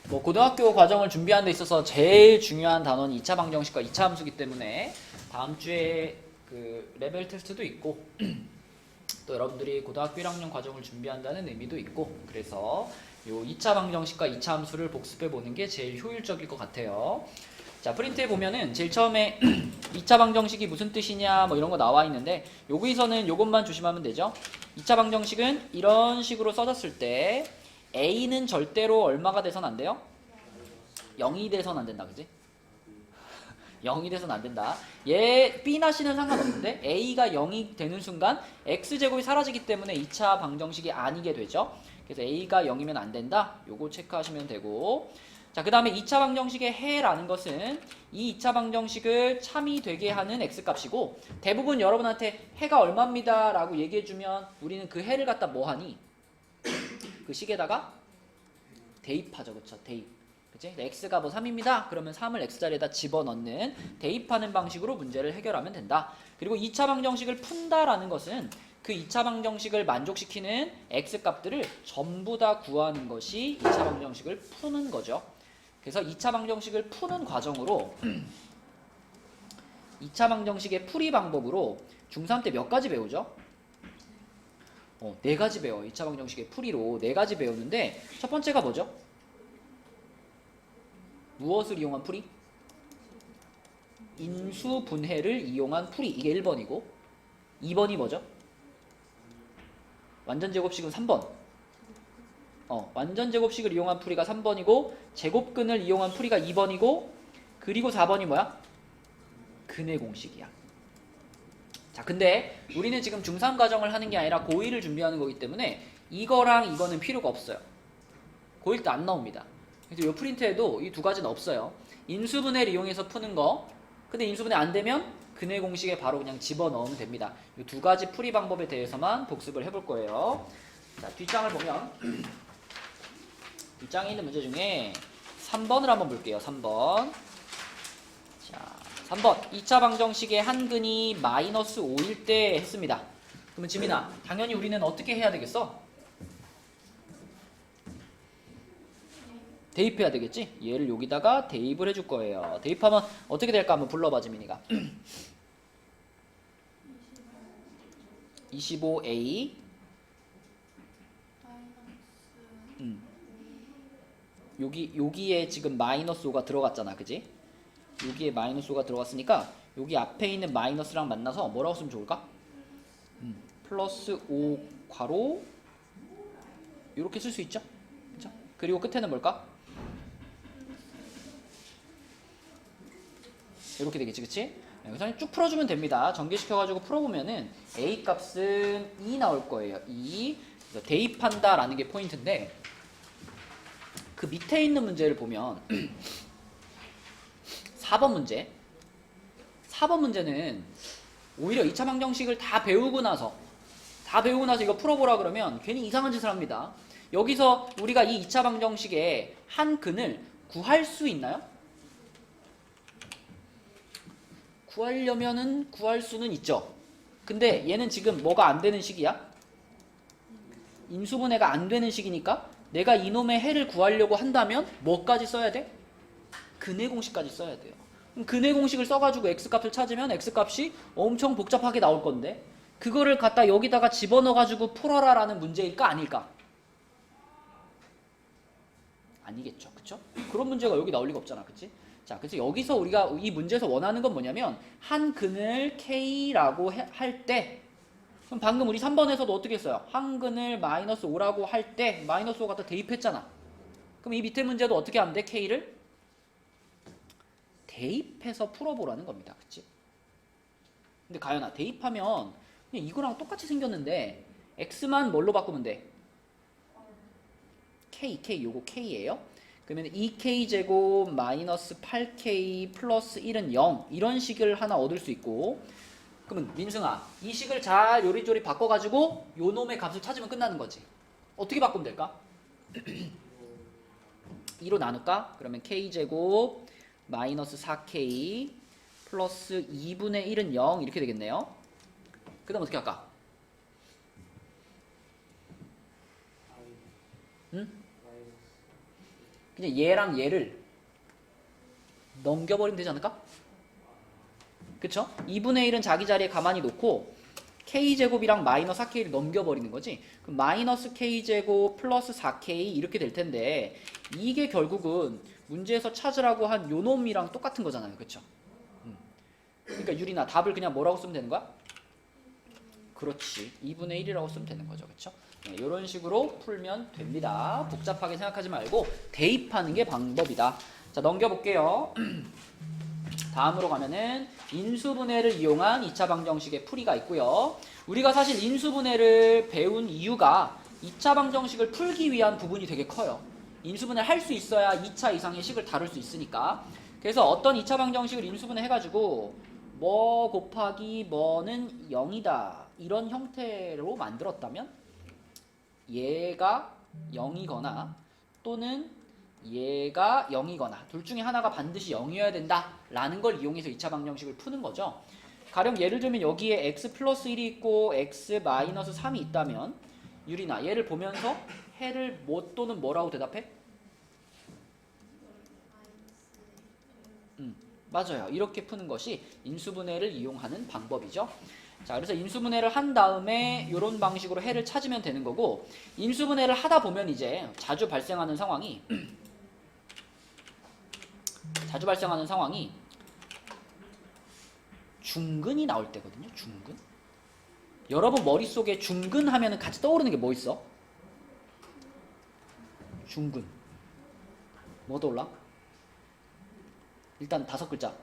뭐 고등학교 과정을 준비하는 데 있어서 제일 중요한 단원이 2차 방정식과 2차 함수기 때문에 다음 주에 그 레벨 테스트도 있고 또 여러분들이 고등학교 1학년 과정을 준비한다는 의미도 있고 그래서 요 2차 방정식과 2차 함수를 복습해 보는 게 제일 효율적일 것 같아요. 자, 프린트에 보면은 제일 처음에 2차 방정식이 무슨 뜻이냐 뭐 이런 거 나와 있는데 여기서는 요것만 조심하면 되죠. 2차 방정식은 이런 식으로 써졌을 때 A는 절대로 얼마가 돼선 안 돼요? 0이 돼선 안 된다, 그지? 0이 돼선 안 된다. 얘 B나 C는 상관없는데 A가 0이 되는 순간 X제곱이 사라지기 때문에 2차 방정식이 아니게 되죠. 그래서 A가 0이면 안 된다. 요거 체크하시면 되고 자, 그 다음에 2차 방정식의 해라는 것은 이 2차 방정식을 참이 되게 하는 X값이고 대부분 여러분한테 해가 얼마입니다 라고 얘기해주면 우리는 그 해를 갖다 뭐 하니? 그 식에다가 대입하죠. 그쵸? 대입. 그치? x가 뭐 3입니다. 그러면 3을 x자리에다 집어넣는 대입하는 방식으로 문제를 해결하면 된다. 그리고 2차 방정식을 푼다라는 것은 그 2차 방정식을 만족시키는 x값들을 전부 다 구하는 것이 2차 방정식을 푸는 거죠. 그래서 2차 방정식을 푸는 과정으로 2차 방정식의 풀이 방법으로 중3 때 몇 가지 배우죠? 네 가지 배워요. 2차 방정식의 풀이로 네 가지 배우는데 첫 번째가 뭐죠? 무엇을 이용한 풀이? 인수분해를 이용한 풀이. 이게 1번이고 2번이 뭐죠? 완전제곱식은 3번. 완전제곱식을 이용한 풀이가 3번이고 제곱근을 이용한 풀이가 2번이고 그리고 4번이 뭐야? 근의 공식이야. 자, 근데 우리는 지금 중3 과정을 하는 게 아니라 고1을 준비하는 거기 때문에 이거랑 이거는 필요가 없어요. 고1 때 안 나옵니다. 그래서 이 프린트에도 이 두 가지는 없어요. 인수분해를 이용해서 푸는 거. 근데 인수분해 안 되면 근의 공식에 바로 그냥 집어넣으면 됩니다. 이 두 가지 풀이 방법에 대해서만 복습을 해볼 거예요. 자, 뒷장을 보면 뒷장에 있는 문제 중에 3번을 한번 볼게요. 3번. 자, 3번 2차 방정식의 한 근이 마이너스 5일 때 했습니다. 그러면 지민아, 당연히 우리는 어떻게 해야 되겠어? 대입해야 되겠지? 얘를 여기다가 대입을 해줄 거예요. 대입하면 어떻게 될까 한번 불러봐, 지민이가. 25A 여기에 지금 마이너스 5가 들어갔잖아, 그지? 여기에 마이너스 5가 들어갔으니까 여기 앞에 있는 마이너스랑 만나서 뭐라고 쓰면 좋을까? 플러스 5 괄호 이렇게 쓸 수 있죠? 그죠? 그리고 끝에는 뭘까? 이렇게 되겠지, 그치? 그래서 쭉 풀어주면 됩니다. 전개시켜가지고 풀어보면은 A 값은 2 나올 거예요. 2. 그래서 대입한다라는 게 포인트인데 그 밑에 있는 문제를 보면 4번 문제. 4번 문제는 오히려 2차 방정식을 다 배우고 나서 이거 풀어보라 그러면 괜히 이상한 짓을 합니다. 여기서 우리가 이 2차 방정식의 한 근을 구할 수 있나요? 구하려면은 구할 수는 있죠. 근데 얘는 지금 뭐가 안 되는 식이야? 인수분해가 안 되는 식이니까 내가 이놈의 해를 구하려고 한다면 뭐까지 써야 돼? 근의 공식까지 써야 돼요. 그럼 근의 공식을 써가지고 x값을 찾으면 x값이 엄청 복잡하게 나올 건데 그거를 갖다 여기다가 집어넣어가지고 풀어라 라는 문제일까 아닐까? 아니겠죠. 그쵸? 그런 문제가 여기 나올 리가 없잖아. 그치? 자, 그래서 여기서 우리가 이 문제에서 원하는 건 뭐냐면 한 근을 K라고 할 때 그럼 방금 우리 3번에서도 어떻게 했어요? 한 근을 마이너스 5라고 할 때 마이너스 5 갖다 대입했잖아. 그럼 이 밑에 문제도 어떻게 하면 돼? K를 대입해서 풀어보라는 겁니다. 그치? 근데 가연아, 대입하면 그냥 이거랑 똑같이 생겼는데 X만 뭘로 바꾸면 돼? K 요거 K예요. 그러면 2K제곱 마이너스 8K 플러스 1은 0 이런 식을 하나 얻을 수 있고 그러면 민승아 이 식을 잘 요리조리 바꿔가지고 요 놈의 값을 찾으면 끝나는 거지. 어떻게 바꾸면 될까? 2로 나눌까? 그러면 K제곱 마이너스 4K 플러스 2분의 1은 0 이렇게 되겠네요. 그 다음 어떻게 할까? 응? 그냥 얘랑 얘를 넘겨버리면 되지 않을까? 그쵸? 2분의 1은 자기 자리에 가만히 놓고 k제곱이랑 마이너스 4k를 넘겨버리는 거지. 그럼 마이너스 k제곱 플러스 4k 이렇게 될 텐데 이게 결국은 문제에서 찾으라고 한 요 놈이랑 똑같은 거잖아요. 그쵸? 그러니까 유리나 답을 그냥 뭐라고 쓰면 되는 거야? 그렇지. 2분의 1이라고 쓰면 되는 거죠. 그쵸? 네, 이런 식으로 풀면 됩니다. 복잡하게 생각하지 말고 대입하는 게 방법이다. 자, 넘겨볼게요. 다음으로 가면은 인수분해를 이용한 2차 방정식의 풀이가 있고요. 우리가 사실 인수분해를 배운 이유가 2차 방정식을 풀기 위한 부분이 되게 커요. 인수분해를 할 수 있어야 2차 이상의 식을 다룰 수 있으니까. 그래서 어떤 2차 방정식을 인수분해 해가지고 뭐 곱하기 뭐는 0이다 이런 형태로 만들었다면 얘가 0이거나 또는 얘가 0이거나 둘 중에 하나가 반드시 0이어야 된다 라는 걸 이용해서 2차 방정식을 푸는 거죠. 가령 예를 들면 여기에 x 플러스 1이 있고 x 마이너스 3이 있다면 유리나 얘를 보면서 해를 뭐 또는 뭐라고 대답해? 맞아요. 이렇게 푸는 것이 인수분해를 이용하는 방법이죠. 자, 그래서 인수분해를 한 다음에 이런 방식으로 해를 찾으면 되는 거고 인수분해를 하다 보면 이제 자주 발생하는 상황이 중근이 나올 때거든요. 중근. 여러분 머릿속에 중근 하면은 같이 떠오르는 게 뭐 있어? 중근. 뭐 떠올라? 일단 5글자.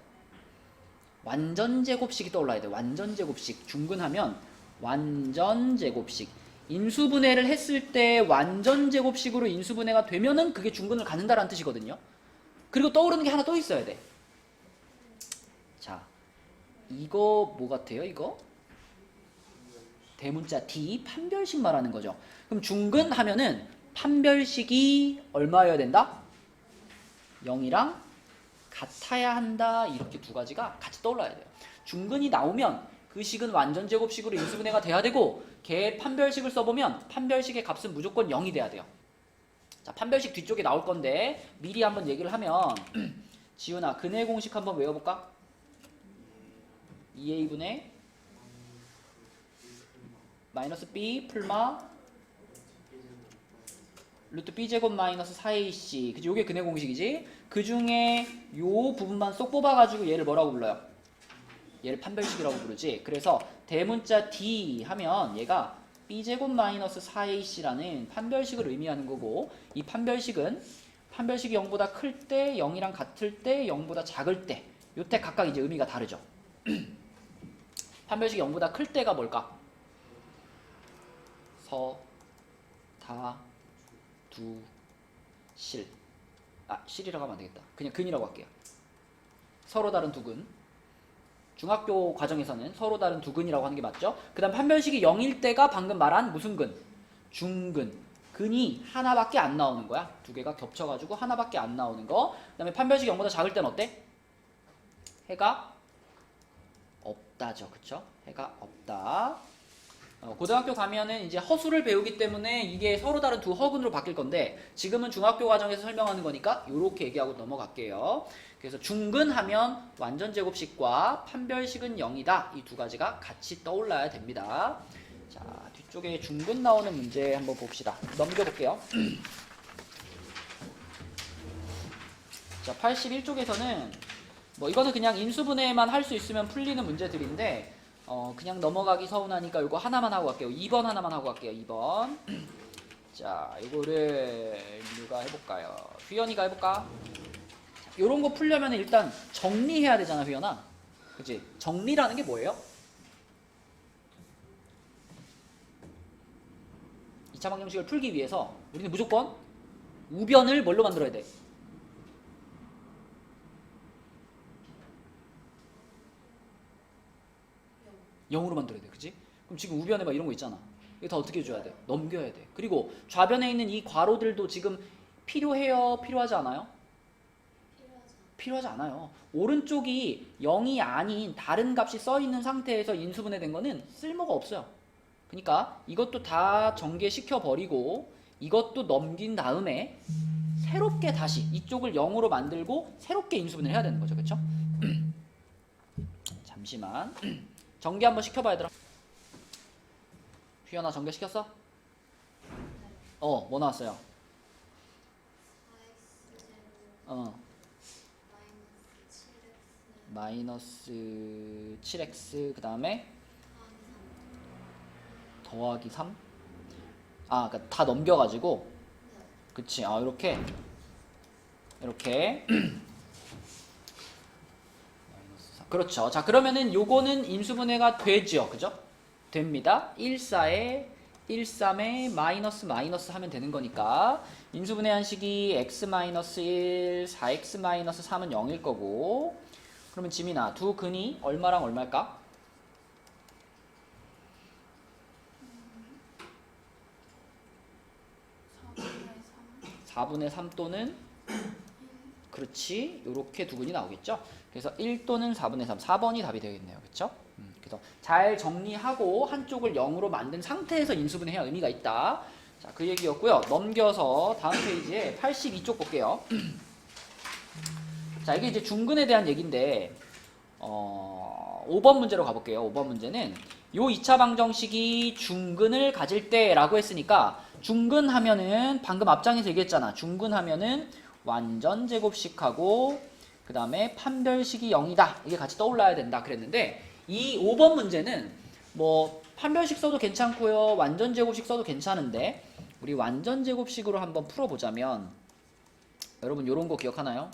완전제곱식이 떠올라야 돼. 완전제곱식. 중근하면 완전제곱식. 인수분해를 했을 때 완전제곱식으로 인수분해가 되면은 그게 중근을 갖는다라는 뜻이거든요. 그리고 떠오르는 게 하나 또 있어야 돼. 자, 이거 뭐 같아요? 이거? 대문자 D 판별식 말하는 거죠. 그럼 중근 하면은 판별식이 얼마여야 된다? 0이랑 같아야 한다. 이렇게 두 가지가 같이 떠올라야 돼요. 중근이 나오면 그 식은 완전제곱식으로 인수분해가 돼야 되고 걔 판별식을 써보면 판별식의 값은 무조건 0이 돼야 돼요. 자, 판별식 뒤쪽에 나올 건데 미리 한번 얘기를 하면 지훈아 근해 공식 한번 외워볼까? 2a분의 마이너스 b 풀마 루트 b제곱 마이너스 4ac 그치? 요게 근해 공식이지? 그 중에 요 부분만 쏙 뽑아가지고 얘를 뭐라고 불러요? 얘를 판별식이라고 부르지. 그래서 대문자 D 하면 얘가 b제곱 마이너스 4ac라는 판별식을 의미하는 거고 이 판별식은 판별식이 0보다 클 때, 0이랑 같을 때, 0보다 작을 때 요때 각각 이제 의미가 다르죠. 판별식이 0보다 클 때가 뭘까? 서, 다, 두, 실. 실이라고 하면 안 되겠다. 그냥 근이라고 할게요. 서로 다른 두 근. 중학교 과정에서는 서로 다른 두 근이라고 하는 게 맞죠? 그 다음 판별식이 0일 때가 방금 말한 무슨 근? 중근. 근이 하나밖에 안 나오는 거야. 두 개가 겹쳐가지고 하나밖에 안 나오는 거. 그 다음에 판별식이 0보다 작을 때는 어때? 해가 없다죠. 그쵸? 해가 없다. 고등학교 가면은 이제 허수를 배우기 때문에 이게 서로 다른 두 허근으로 바뀔 건데 지금은 중학교 과정에서 설명하는 거니까 이렇게 얘기하고 넘어갈게요. 그래서 중근하면 완전제곱식과 판별식은 0이다. 이 두 가지가 같이 떠올라야 됩니다. 자, 뒤쪽에 중근 나오는 문제 한번 봅시다. 넘겨볼게요. 자, 81쪽에서는 뭐 이거는 그냥 인수분해만 할 수 있으면 풀리는 문제들인데 그냥 넘어가기 서운하니까 이거 하나만 하고 갈게요. 2번 하나만 하고 갈게요. 2번. 자, 이거를 누가 해볼까요? 휘연이가 해볼까? 요런 거 풀려면 일단 정리해야 되잖아, 휘연아. 그치? 정리라는 게 뭐예요? 2차 방정식을 풀기 위해서 우리는 무조건 우변을 뭘로 만들어야 돼? 0으로 만들어야 돼. 그치? 그럼 지금 우변에 막 이런 거 있잖아. 이거 다 어떻게 해줘야 돼? 넘겨야 돼. 그리고 좌변에 있는 이 괄호들도 지금 필요해요? 필요하지 않아요? 필요하지 않아요. 오른쪽이 0이 아닌 다른 값이 써있는 상태에서 인수분해된 거는 쓸모가 없어요. 그러니까 이것도 다 전개시켜 버리고 이것도 넘긴 다음에 새롭게 다시 이쪽을 0으로 만들고 새롭게 인수분해를 해야 되는 거죠. 그쵸? 잠시만. 전개 한번 시켜봐 얘들아. 휘연아 전개 시켰어? 뭐 나왔어요? 마이너스 7x 그 다음에 더하기 3? 그러니까 다 넘겨가지고 그치 이렇게 그렇죠. 자 그러면은 요거는 인수분해가 되죠. 그죠? 됩니다. 14에 13에 마이너스 하면 되는 거니까 인수분해한 식이 x-1 4x-3은 0일 거고 그러면 지민아 두 근이 얼마랑 얼마일까? 4분의 3 또는 그렇지 요렇게 두 근이 나오겠죠. 그래서 1 또는 4분의 3 4번이 답이 되겠네요. 그렇죠? 그래서 잘 정리하고 한쪽을 0으로 만든 상태에서 인수분해해야 의미가 있다. 자, 그 얘기였고요. 넘겨서 다음 페이지에 82쪽 볼게요. 자, 이게 이제 중근에 대한 얘기인데 5번 문제로 가볼게요. 5번 문제는 요 2차 방정식이 중근을 가질 때 라고 했으니까 중근하면은 방금 앞장에서 얘기했잖아. 중근하면은 완전 제곱식하고 그 다음에 판별식이 0이다. 이게 같이 떠올라야 된다 그랬는데 이 5번 문제는 뭐 판별식 써도 괜찮고요. 완전 제곱식 써도 괜찮은데 우리 완전 제곱식으로 한번 풀어보자면 여러분 요런 거 기억하나요?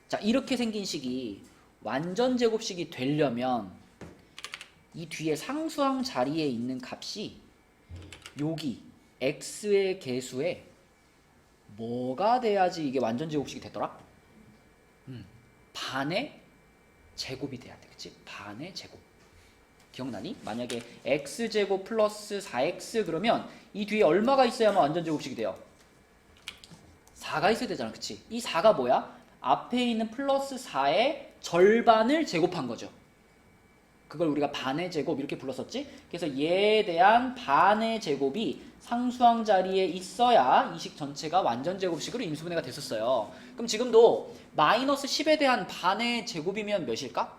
자 이렇게 생긴 식이 완전 제곱식이 되려면 이 뒤에 상수항 자리에 있는 값이 여기 x의 개수에 뭐가 돼야지 이게 완전 제곱식이 되더라? 반의 제곱이 돼야 돼. 그치? 반의 제곱. 기억나니? 만약에 x제곱 플러스 4x 그러면 이 뒤에 얼마가 있어야만 완전 제곱식이 돼요? 4가 있어야 되잖아. 그치? 이 4가 뭐야? 앞에 있는 플러스 4의 절반을 제곱한 거죠. 그걸 우리가 반의 제곱 이렇게 불렀었지? 그래서 얘에 대한 반의 제곱이 상수항 자리에 있어야 이 식 전체가 완전 제곱식으로 인수분해가 됐었어요. 그럼 지금도 마이너스 10에 대한 반의 제곱이면 몇일까?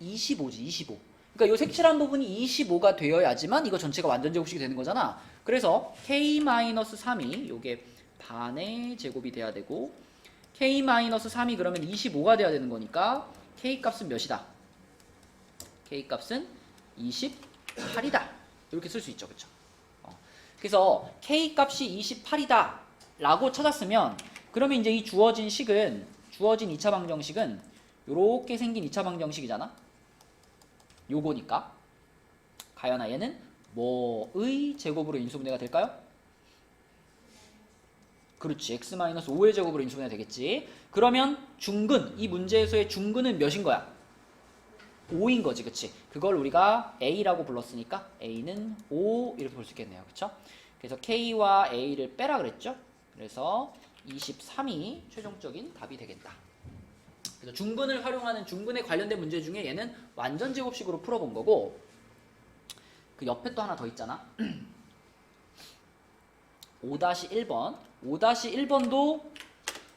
25지, 25. 그러니까 이 색칠한 부분이 25가 되어야지만 이거 전체가 완전 제곱식이 되는 거잖아. 그래서 k-3이 요게 반의 제곱이 돼야 되고 k-3이 그러면 25가 돼야 되는 거니까 k값은 몇이다? k값은 28이다. 이렇게 쓸 수 있죠. 그쵸? 그래서 k값이 28이다 라고 찾았으면 그러면 이제 이 주어진 2차 방정식은 요렇게 생긴 2차 방정식이잖아. 요거니까 가연아 얘는 뭐의 제곱으로 인수분해가 될까요? 그렇지. x-5의 제곱으로 인수분해가 되겠지. 그러면 중근, 이 문제에서의 중근은 몇인 거야? 5인 거지. 그치? 그걸 우리가 a라고 불렀으니까 a는 5 이렇게 볼 수 있겠네요. 그쵸? 그래서 k와 a를 빼라 그랬죠? 그래서 23이 최종적인 답이 되겠다. 그래서 중근을 활용하는 중근에 관련된 문제 중에 얘는 완전 제곱식으로 풀어본 거고 그 옆에 또 하나 더 있잖아. 5-1번 5-1번도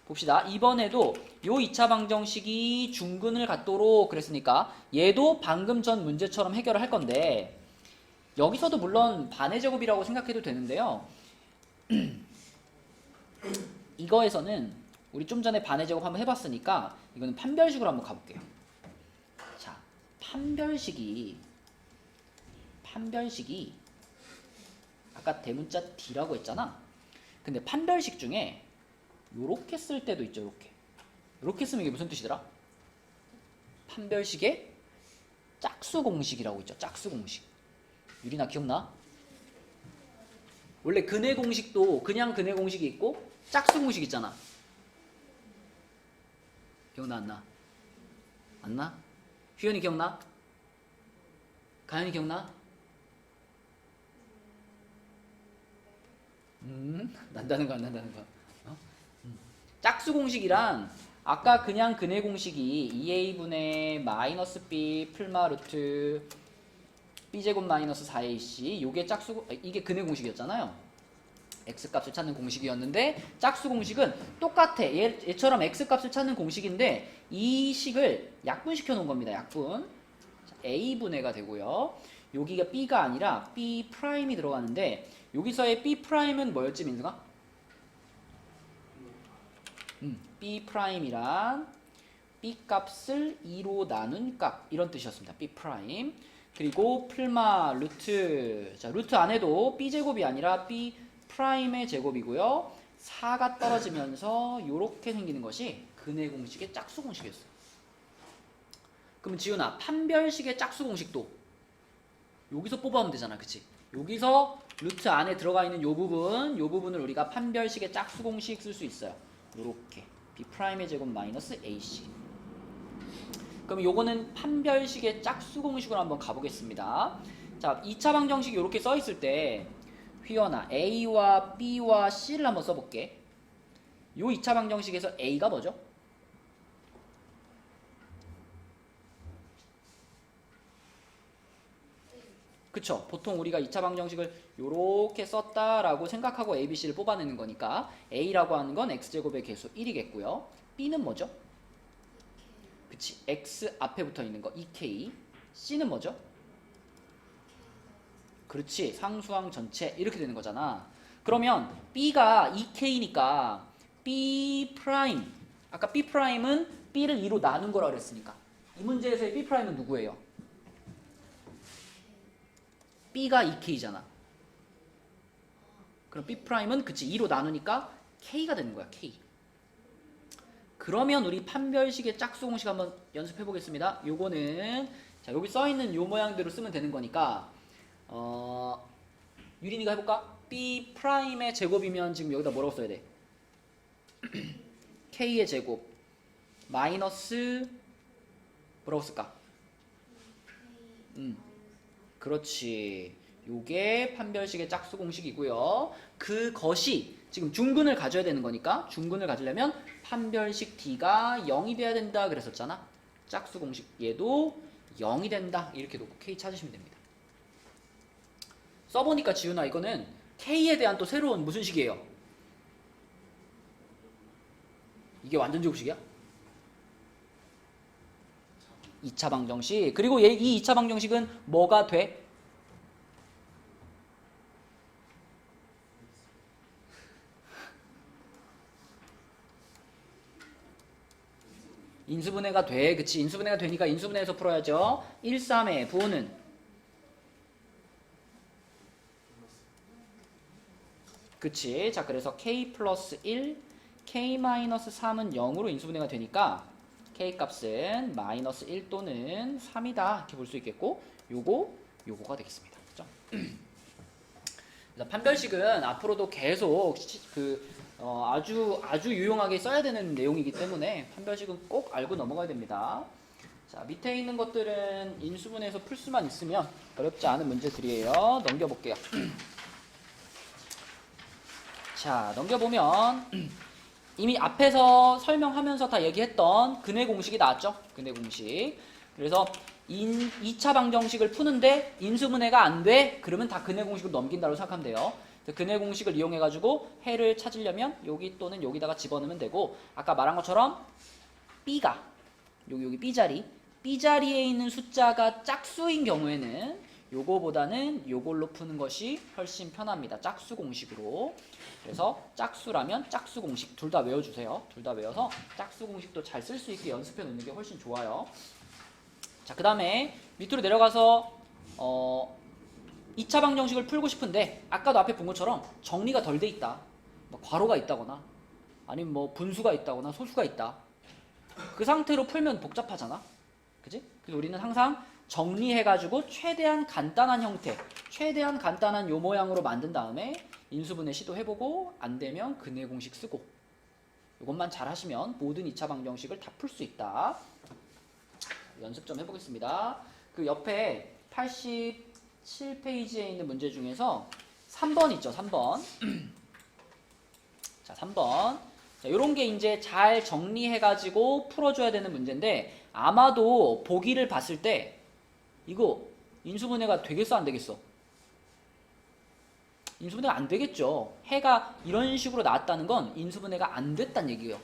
봅시다. 이번에도 요 2차 방정식이 중근을 갖도록 그랬으니까 얘도 방금 전 문제처럼 해결을 할 건데 여기서도 물론 반의 제곱이라고 생각해도 되는데요. 이거에서는 우리 좀 전에 반의 제곱 한번 해봤으니까 이거는 판별식으로 한번 가볼게요. 자, 판별식이 아까 대문자 D라고 했잖아. 근데 판별식 중에 요렇게 쓸 때도 있죠. 요렇게 쓰면 이게 무슨 뜻이더라? 판별식의 짝수 공식이라고 있죠. 짝수 공식. 유리나 기억나? 원래 근해 공식도 그냥 근해 공식이 있고 짝수 공식 있잖아. 기억나 안 나? 안 나? 휘연이 기억나? 가연이 기억나? 난다는 거 안 난다는 거. 짝수 공식이란 아까 그냥 근해 공식이 2a분의 마이너스 b 풀마 루트 b제곱 마이너스 4ac 요게 짝수 이게 근해 공식이었잖아요. x값을 찾는 공식이었는데 짝수 공식은 똑같아. 얘처럼 x값을 찾는 공식인데 이 식을 약분시켜 놓은 겁니다. 약분. a분해가 되고요. 여기가 b가 아니라 b 프라임이 들어가는데 여기서의 b 프라임은 뭐였지, 민수가? b 프라임이란 b 값을 2로 나눈 값 이런 뜻이었습니다. b 프라임. 그리고 풀마 루트. 자, 루트 안에도 b 제곱이 아니라 b 프라임의 제곱이고요. 4가 떨어지면서 이렇게 생기는 것이 근해 공식의 짝수 공식이었어요. 그러면 지훈아, 판별식의 짝수 공식도 여기서 뽑아오면 되잖아, 그치? 여기서 루트 안에 들어가 있는 요 부분을 우리가 판별식의 짝수 공식 쓸 수 있어요. 요렇게 b 프라임의 제곱 마이너스 ac. 그럼 요거는 판별식의 짝수 공식으로 한번 가보겠습니다. 자, 2차 방정식이 이렇게 써 있을 때 휘연아, a와 b와 c를 한번 써볼게. 요 2차 방정식에서 a가 뭐죠? 그쵸? 보통 우리가 2차 방정식을 요렇게 썼다라고 생각하고 a, b, c를 뽑아내는 거니까 a라고 하는 건 x제곱의 개수 1이겠고요. b는 뭐죠? 그치? x 앞에 붙어 있는 거 2k. c는 뭐죠? 그렇지. 상수항 전체 이렇게 되는 거잖아. 그러면 b가 2k니까 b 프라임. 아까 b 프라임은 b를 2로 나눈 거라 그랬으니까 이 문제에서의 b 프라임은 누구예요? b가 2k잖아. 그럼 b 프라임은 그치 2로 나누니까 k가 되는 거야. k. 그러면 우리 판별식의 짝수 공식 한번 연습해 보겠습니다. 요거는 자, 여기 써 있는 요 모양대로 쓰면 되는 거니까 유린이가 해볼까? b 프라임의 제곱이면 지금 여기다 뭐라고 써야 돼? k의 제곱 마이너스 뭐라고 쓸까? 그렇지. 요게 판별식의 짝수 공식이고요. 그것이 지금 중근을 가져야 되는 거니까 중근을 가지려면 판별식 d가 0이 돼야 된다 그랬었잖아. 짝수 공식 얘도 0이 된다. 이렇게 놓고 k 찾으시면 됩니다. 써보니까 지훈아, 이거는 k에 대한 또 새로운 무슨 식이에요? 이게 완전 제곱식이야? 2차 방정식. 그리고 이 2차 방정식은 뭐가 돼? 인수분해가 돼. 그치? 인수분해가 되니까 인수분해해서 풀어야죠. 1, 3의 부호는 그치? 자, 그래서 k 플러스 1, k 마이너스 3은 0으로 인수분해가 되니까 k 값은 마이너스 1 또는 3이다 이렇게 볼 수 있겠고 요거가 되겠습니다. 그렇죠? 판별식은 앞으로도 계속 아주 유용하게 써야 되는 내용이기 때문에 판별식은 꼭 알고 넘어가야 됩니다. 자, 밑에 있는 것들은 인수분해에서 풀 수만 있으면 어렵지 않은 문제들이에요. 넘겨볼게요. 자, 넘겨보면 이미 앞에서 설명하면서 다 얘기했던 근해 공식이 나왔죠? 근해 공식. 그래서 2차 방정식을 푸는데 인수분해가 안 돼? 그러면 다 근해 공식을 넘긴다고 생각하면 돼요. 근해 공식을 이용해가지고 해를 찾으려면 여기 또는 여기다가 집어넣으면 되고, 아까 말한 것처럼 b가 여기 B자리에 있는 숫자가 짝수인 경우에는 요거보다는 요걸로 푸는 것이 훨씬 편합니다. 짝수 공식으로. 그래서 짝수라면 짝수 공식 둘 다 외워주세요. 둘 다 외워서 짝수 공식도 잘 쓸 수 있게 연습해 놓는 게 훨씬 좋아요. 자, 그 다음에 밑으로 내려가서 2차 방정식을 풀고 싶은데 아까도 앞에 본 것처럼 정리가 덜 돼 있다. 뭐 괄호가 있다거나 아니면 뭐 분수가 있다거나 소수가 있다. 그 상태로 풀면 복잡하잖아. 그지? 그래서 우리는 항상 정리해가지고 최대한 간단한 형태, 최대한 간단한 요 모양으로 만든 다음에 인수분해 시도해보고 안 되면 근해 공식 쓰고, 이것만 잘 하시면 모든 2차 방정식을 다 풀 수 있다. 연습 좀 해보겠습니다. 그 옆에 87페이지에 있는 문제 중에서 3번 있죠, 3번. 자, 3번. 자, 요런 게 이제 잘 정리해가지고 풀어줘야 되는 문제인데, 아마도 보기를 봤을 때 이거 인수분해가 되겠어 안 되겠어? 인수분해가 안 되겠죠. 해가 이런 식으로 나왔다는 건 인수분해가 안 됐다는 얘기예요.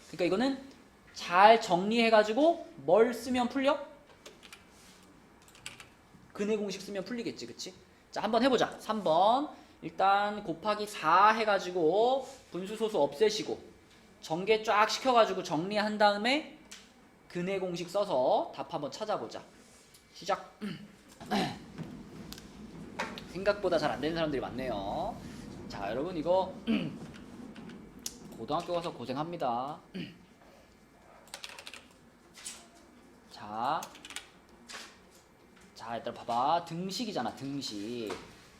그러니까 이거는 잘 정리해가지고 뭘 쓰면 풀려? 근해 공식 쓰면 풀리겠지, 그치? 자, 한번 해보자. 3번. 일단 곱하기 4 해가지고 분수소수 없애시고 전개 쫙 시켜가지고 정리한 다음에 근해 공식 써서 답 한번 찾아보자. 시작. 생각보다 잘 안 되는 사람들이 많네요. 자, 여러분 이거 고등학교 가서 고생합니다. 자, 일단 봐봐. 등식이잖아, 등식.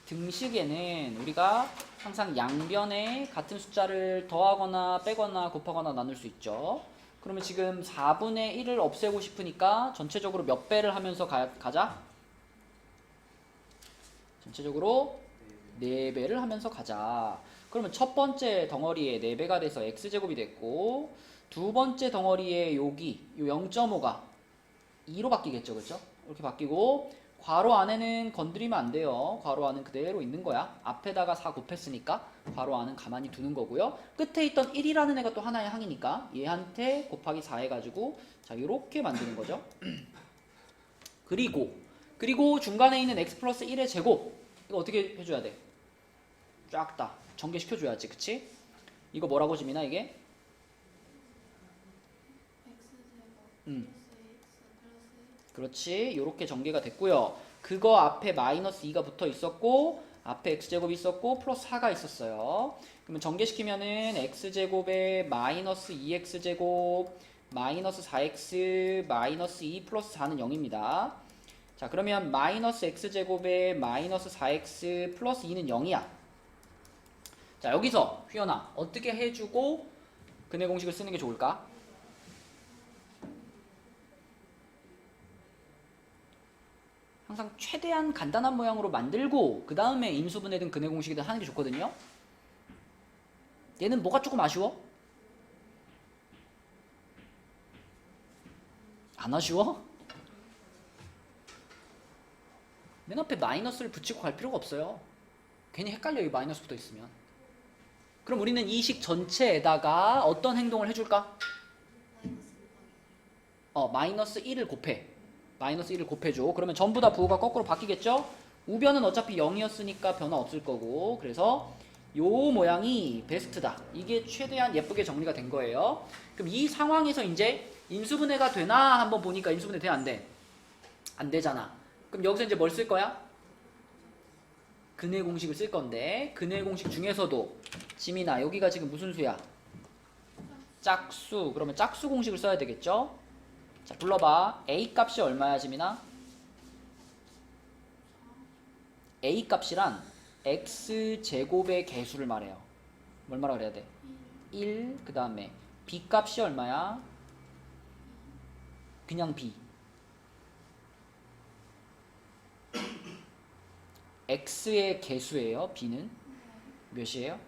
등식에는 우리가 항상 양변에 같은 숫자를 더하거나 빼거나 곱하거나 나눌 수 있죠. 그러면 지금 4분의 1을 없애고 싶으니까 전체적으로 몇 배를 하면서 가자? 전체적으로 4배를 하면서 가자. 그러면 첫 번째 덩어리에 4배가 돼서 x제곱이 됐고, 두 번째 덩어리에 여기 요 0.5가 2로 바뀌겠죠, 그렇죠? 이렇게 바뀌고, 괄호 안에는 건드리면 안 돼요. 괄호 안은 그대로 있는 거야. 앞에다가 4 곱했으니까 괄호 안은 가만히 두는 거고요. 끝에 있던 1이라는 애가 또 하나의 항이니까 얘한테 곱하기 4 해가지고 자, 이렇게 만드는 거죠. 그리고 중간에 있는 x 플러스 1의 제곱, 이거 어떻게 해줘야 돼? 쫙 다 전개시켜줘야지, 그치? 이거 뭐라고 지민아, 이게? 그렇지, 이렇게 전개가 됐고요. 그거 앞에 마이너스 2가 붙어 있었고 앞에 x제곱이 있었고 플러스 4가 있었어요. 그러면 전개시키면은 x제곱에 마이너스 2x제곱 마이너스 4x 마이너스 2 플러스 4는 0입니다. 자, 그러면 마이너스 x제곱에 마이너스 4x 플러스 2는 0이야. 자, 여기서 휘연아 어떻게 해주고 근해 공식을 쓰는 게 좋을까? 항상 최대한 간단한 모양으로 만들고 그 다음에 인수분해든 근해 공식이든 하는 게 좋거든요. 얘는 뭐가 조금 아쉬워? 안 아쉬워? 맨 앞에 마이너스를 붙이고 갈 필요가 없어요. 괜히 헷갈려, 이 마이너스 붙어 있으면. 그럼 우리는 이 식 전체에다가 어떤 행동을 해줄까? 마이너스 1을 곱해. 마이너스 1을 곱해줘. 그러면 전부 다 부호가 거꾸로 바뀌겠죠? 우변은 어차피 0이었으니까 변화 없을 거고, 그래서 요 모양이 베스트다. 이게 최대한 예쁘게 정리가 된 거예요. 그럼 이 상황에서 이제 인수분해가 되나 한번 보니까 인수분해 돼, 안 돼? 안 되잖아. 그럼 여기서 이제 뭘 쓸 거야? 근해 공식을 쓸 건데, 근해 공식 중에서도 지민아 여기가 지금 무슨 수야? 짝수. 그러면 짝수 공식을 써야 되겠죠? 자, 불러봐. A 값이 얼마야, 지민아? A 값이란 x 제곱의 개수를 말해요. 뭘 말하라 그래야 돼? 1. 그 다음에 B 값이 얼마야? 그냥 B. x의 개수예요. b는 몇이에요?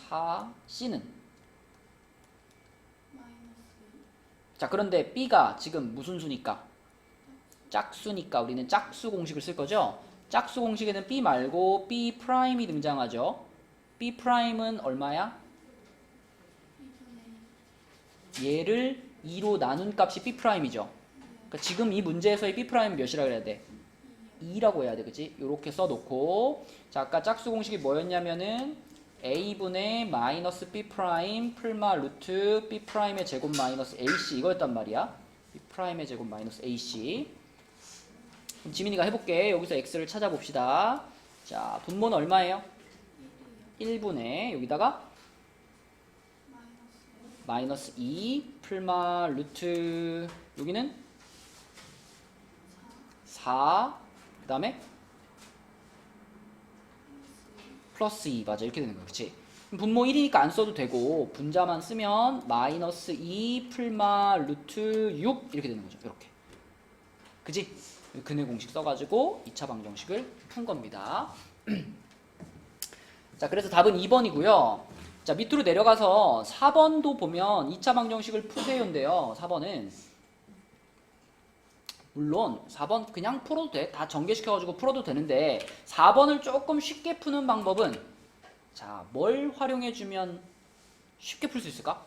4. c는? 자, 그런데 b가 지금 무슨 수니까? 짝수니까 우리는 짝수 공식을 쓸 거죠. 짝수 공식에는 b 말고 b 프라임이 등장하죠. b 프라임은 얼마야? 얘를 2로 나눈 값이 b 프라임이죠. 그러니까 지금 이 문제에서의 b 프라임은 몇이라 그래야 돼? 2라고 해야 돼, 그치? 요렇게 써놓고, 자, 아까 짝수 공식이 뭐였냐면은 a분의 마이너스 b 프라임 풀마 루트 b 프라임의 제곱 마이너스 ac 이거였단 말이야. b 프라임의 제곱 마이너스 ac. 그럼 지민이가 해볼게. 여기서 x를 찾아봅시다. 자, 분모는 얼마예요? 1분의 여기다가 마이너스 2 풀마 루트 여기는 4 그 다음에 플러스 2 맞아, 이렇게 되는 거야, 그치? 분모 1이니까 안 써도 되고 분자만 쓰면 마이너스 2 풀마 루트 6 이렇게 되는 거죠. 이렇게, 그치? 근해 공식 써가지고 2차 방정식을 푼 겁니다. 자, 그래서 답은 2번이고요. 자, 밑으로 내려가서 4번도 보면 2차 방정식을 푸세요인데요. 4번은 물론 4번 그냥 풀어도 돼. 다 전개시켜가지고 풀어도 되는데 4번을 조금 쉽게 푸는 방법은 자, 뭘 활용해주면 쉽게 풀 수 있을까?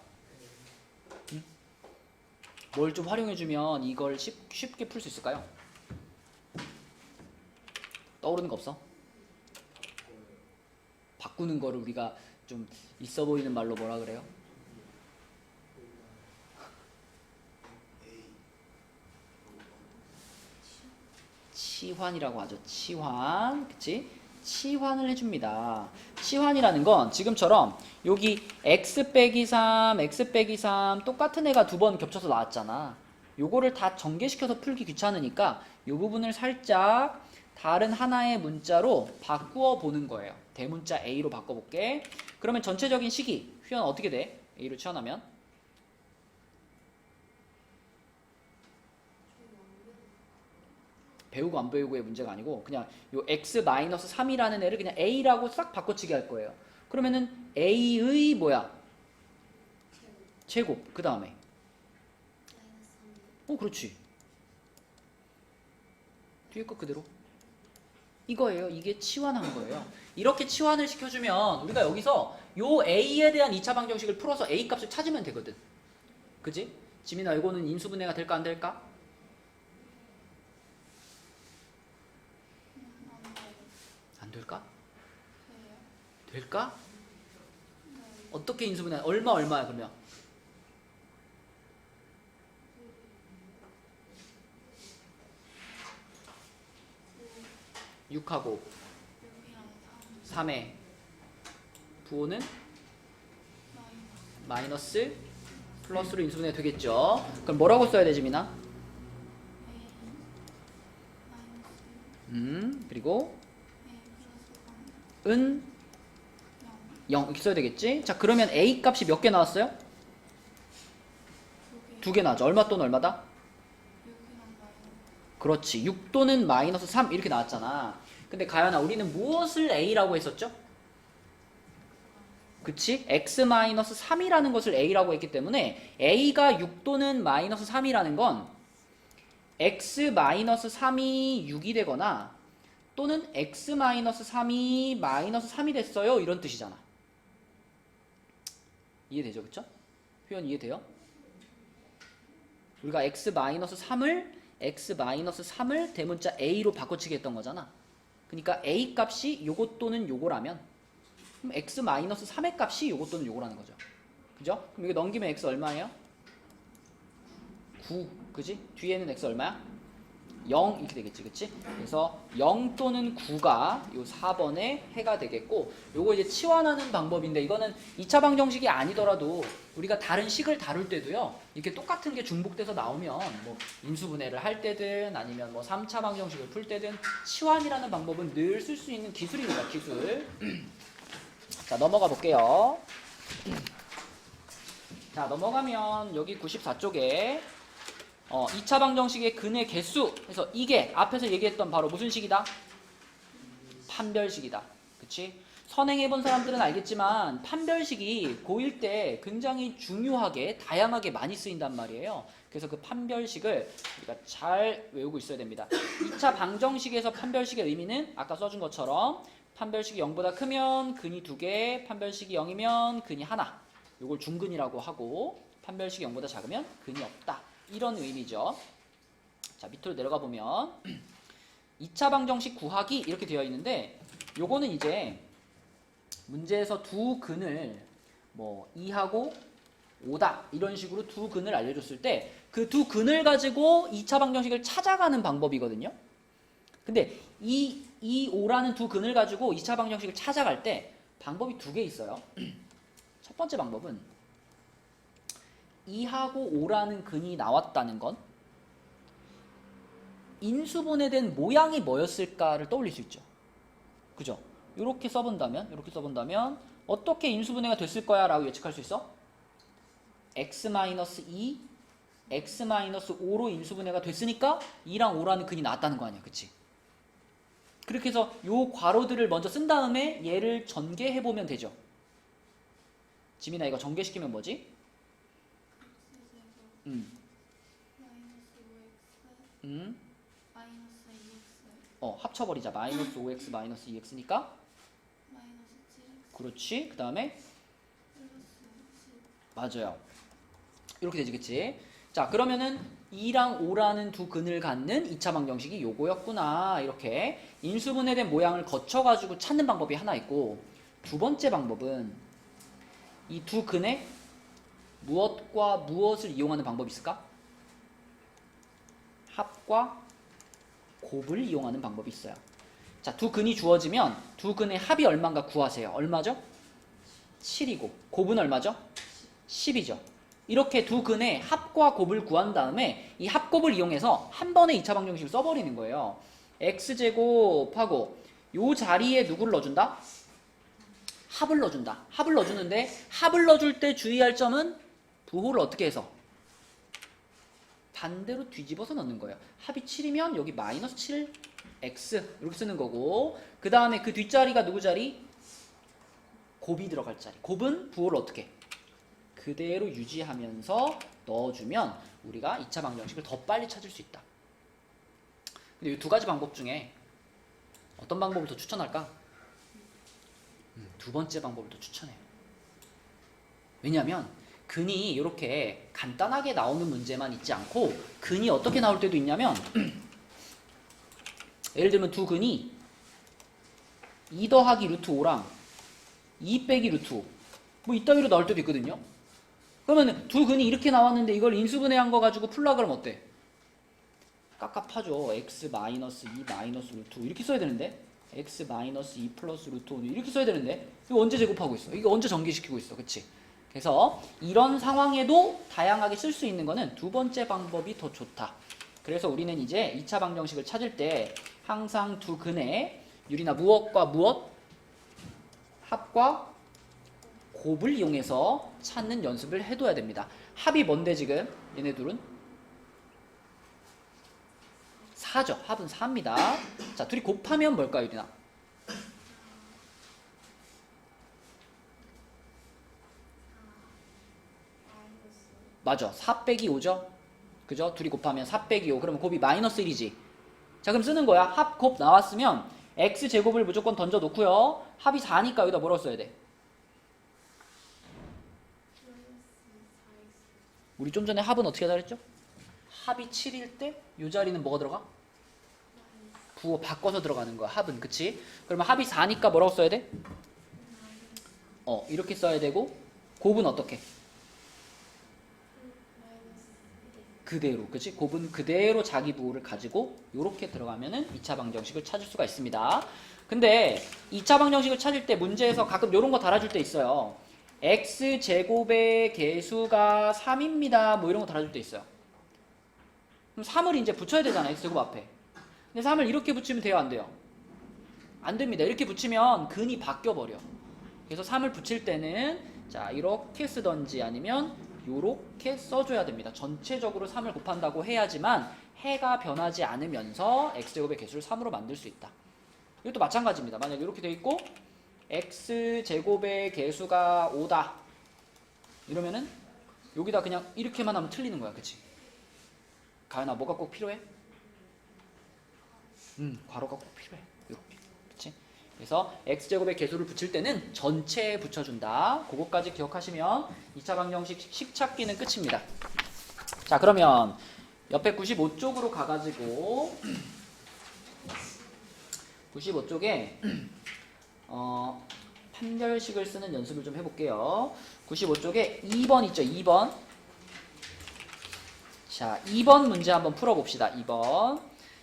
뭘 좀 활용해주면 이걸 쉽게 풀 수 있을까요? 떠오르는 거 없어? 바꾸는 거를 우리가 좀 있어 보이는 말로 뭐라 그래요? 치환이라고 하죠. 치환. 그치? 치환을 해줍니다. 치환이라는 건 지금처럼 여기 x 빼기 3, x 빼기 3 똑같은 애가 두 번 겹쳐서 나왔잖아. 요거를 다 전개시켜서 풀기 귀찮으니까 요 부분을 살짝 다른 하나의 문자로 바꾸어 보는 거예요. 대문자 A로 바꿔볼게. 그러면 전체적인 식이 휘연 어떻게 돼? A로 치환하면 배우고 안 배우고의 문제가 아니고 그냥 요 x-3이라는 애를 그냥 A라고 싹 바꿔치기 할 거예요. 그러면은 A의 뭐야? 제곱. 그 다음에 그렇지. 뒤에 거 그대로. 이거예요. 이게 치환한 거예요. 이렇게 치환을 시켜주면 우리가 여기서 요 A에 대한 2차 방정식을 풀어서 A 값을 찾으면 되거든. 그지? 지민아 이거는 인수분해가 될까 안 될까? 안 될까? 될까? 어떻게 인수분해? 얼마야 그러면? 6하고 3에 부호는 마이너스 플러스로 인수분해 되겠죠. 그럼 뭐라고 써야 되지 민아? 그리고 은 0 이렇게 써야 되겠지. 자 그러면 A 값이 몇 개 나왔어요? 2개 나왔죠. 얼마 또는 얼마다? 그렇지. 6 또는 마이너스 3 이렇게 나왔잖아. 근데 가연아 우리는 무엇을 A라고 했었죠? 그치? x-3이라는 것을 A라고 했기 때문에 A가 6 또는 마이너스 3이라는 건 x-3이 6이 되거나 또는 x-3이 마이너스 3이 됐어요 이런 뜻이잖아. 이해되죠? 그쵸? 표현 이해돼요? 우리가 x-3을 대문자 A로 바꿔치기 했던 거잖아. 그러니까 A 값이 요것 또는 요거라면 그럼 x-3의 값이 요것 또는 요거라는 거죠. 그죠? 그럼 여기 넘기면 x 얼마예요? 9. 그지? 뒤에는 x 얼마야? 0 이렇게 되겠지. 그치? 그래서 0 또는 9가 요 4번의 해가 되겠고 요거 이제 치환하는 방법인데 이거는 2차 방정식이 아니더라도 우리가 다른 식을 다룰 때도요. 이렇게 똑같은 게 중복돼서 나오면 뭐 인수분해를 할 때든 아니면 뭐 3차 방정식을 풀 때든 치환이라는 방법은 늘 쓸 수 있는 기술입니다. 기술. 자 넘어가 볼게요. 자 넘어가면 여기 94쪽에 2차 방정식의 근의 개수 그래서 이게 앞에서 얘기했던 바로 무슨 식이다? 판별식이다. 그치? 선행해본 사람들은 알겠지만 판별식이 고1 때 굉장히 중요하게 다양하게 많이 쓰인단 말이에요. 그래서 그 판별식을 우리가 잘 외우고 있어야 됩니다. 2차 방정식에서 판별식의 의미는 아까 써준 것처럼 판별식이 0보다 크면 근이 2개, 판별식이 0이면 근이 하나. 요걸 중근이라고 하고 판별식이 0보다 작으면 근이 없다. 이런 의미죠. 자 밑으로 내려가 보면 2차 방정식 구하기 이렇게 되어 있는데 요거는 이제 문제에서 두 근을 뭐 2하고 5다 이런 식으로 두 근을 알려줬을 때 그 두 근을 가지고 2차 방정식을 찾아가는 방법이거든요. 근데 이 5라는 두 근을 가지고 2차 방정식을 찾아갈 때 방법이 두 개 있어요. 첫 번째 방법은 2하고 5라는 근이 나왔다는 건 인수분해된 모양이 뭐였을까를 떠올릴 수 있죠. 그죠? 이렇게 써본다면 어떻게 인수분해가 됐을 거야 라고 예측할 수 있어? x-2, x-5로 인수분해가 됐으니까 2랑 5라는 근이 나왔다는 거 아니야. 그치? 그렇게 해서 요 괄호들을 먼저 쓴 다음에 얘를 전개해보면 되죠. 지민아 이거 전개시키면 뭐지? 마이너스 2x 합쳐버리자. 마이너스 5x 마이너스 2x니까 마이너스 7x 그렇지. 그 다음에 플러스 10 맞아요. 이렇게 되지겠지. 자, 그러면은 2랑 5라는 두 근을 갖는 2차 방정식이 요거였구나. 이렇게 인수분해된 모양을 거쳐가지고 찾는 방법이 하나 있고, 두 번째 방법은 이 두 근에 무엇과 무엇을 이용하는 방법이 있을까? 합과 곱을 이용하는 방법이 있어요. 자, 두 근이 주어지면 두 근의 합이 얼마인가 구하세요. 얼마죠? 7이고 곱은 얼마죠? 10이죠. 이렇게 두 근의 합과 곱을 구한 다음에 이 합곱을 이용해서 한 번에 2차 방정식을 써버리는 거예요. x제곱하고 요 자리에 누구를 넣어준다? 합을 넣어준다. 합을 넣어주는데 합을 넣어줄 때 주의할 점은 부호를 어떻게 해서? 반대로 뒤집어서 넣는 거예요. 합이 7이면 여기 마이너스 7x 이렇게 쓰는 거고, 그 다음에 그 뒷자리가 누구 자리? 곱이 들어갈 자리. 곱은 부호를 어떻게? 그대로 유지하면서 넣어주면 우리가 2차 방정식을 더 빨리 찾을 수 있다. 근데 이 두 가지 방법 중에 어떤 방법을 더 추천할까? 두 번째 방법을 더 추천해요. 왜냐하면 근이 이렇게 간단하게 나오는 문제만 있지 않고 근이 어떻게 나올 때도 있냐면 예를 들면 두 근이 2 더하기 루트 5랑 2 빼기 루트 5 뭐 이따위로 나올 때도 있거든요. 그러면 두 근이 이렇게 나왔는데 이걸 인수분해한 거 가지고 풀라 그러면 어때? 깝깝하죠. x 마이너스 2 마이너스 루트 5 이렇게 써야 되는데 x 마이너스 2 플러스 루트 5 이렇게 써야 되는데 이거 언제 제곱하고 있어? 이거 언제 전개시키고 있어? 그치? 그래서 이런 상황에도 다양하게 쓸 수 있는 거는 두 번째 방법이 더 좋다. 그래서 우리는 이제 2차 방정식을 찾을 때 항상 두 근에 유리나 무엇과 무엇? 합과 곱을 이용해서 찾는 연습을 해둬야 됩니다. 합이 뭔데 지금? 얘네 둘은? 4죠. 합은 4입니다. 자, 둘이 곱하면 뭘까요, 유리나? 맞아. 4 빼기 5죠? 그죠? 둘이 곱하면 4 빼기 5. 그러면 곱이 마이너스 1이지. 자, 그럼 쓰는 거야. 합, 곱 나왔으면 x제곱을 무조건 던져 놓고요. 합이 4니까 여기다 뭐라고 써야 돼? 우리 좀 전에 합은 어떻게 하자 그랬죠? 합이 7일 때 이 자리는 뭐가 들어가? 부호 바꿔서 들어가는 거야. 합은. 그치? 그러면 합이 4니까 뭐라고 써야 돼? 이렇게 써야 되고 곱은 어떻게? 그대로. 그치? 곱은 그대로 자기 부호를 가지고 이렇게 들어가면은 2차 방정식을 찾을 수가 있습니다. 근데 2차 방정식을 찾을 때 문제에서 가끔 이런 거 달아줄 때 있어요. x제곱의 개수가 3입니다. 뭐 이런 거 달아줄 때 있어요. 그럼 3을 이제 붙여야 되잖아요. x제곱 앞에. 근데 3을 이렇게 붙이면 돼요? 안 돼요? 안 됩니다. 이렇게 붙이면 근이 바뀌어버려. 그래서 3을 붙일 때는 자 이렇게 쓰던지 아니면 이렇게 써줘야 됩니다. 전체적으로 3을 곱한다고 해야지만 해가 변하지 않으면서 x제곱의 개수를 3으로 만들 수 있다. 이것도 마찬가지입니다. 만약 이렇게 돼 있고 x제곱의 개수가 5다. 이러면은 여기다 그냥 이렇게만 하면 틀리는 거야. 그치? 가연아 뭐가 꼭 필요해? 괄호가 꼭 필요해. 이렇게. 그치? 그래서 x제곱의 개수를 붙일 때는 전체에 붙여준다. 그것까지 기억하시면 2차 방정식 식 찾기는 끝입니다. 자, 그러면 옆에 95쪽으로 가가지고 95쪽에 판별식을 쓰는 연습을 좀 해볼게요. 95쪽에 2번 있죠? 2번. 자, 2번 문제 한번 풀어봅시다. 2번.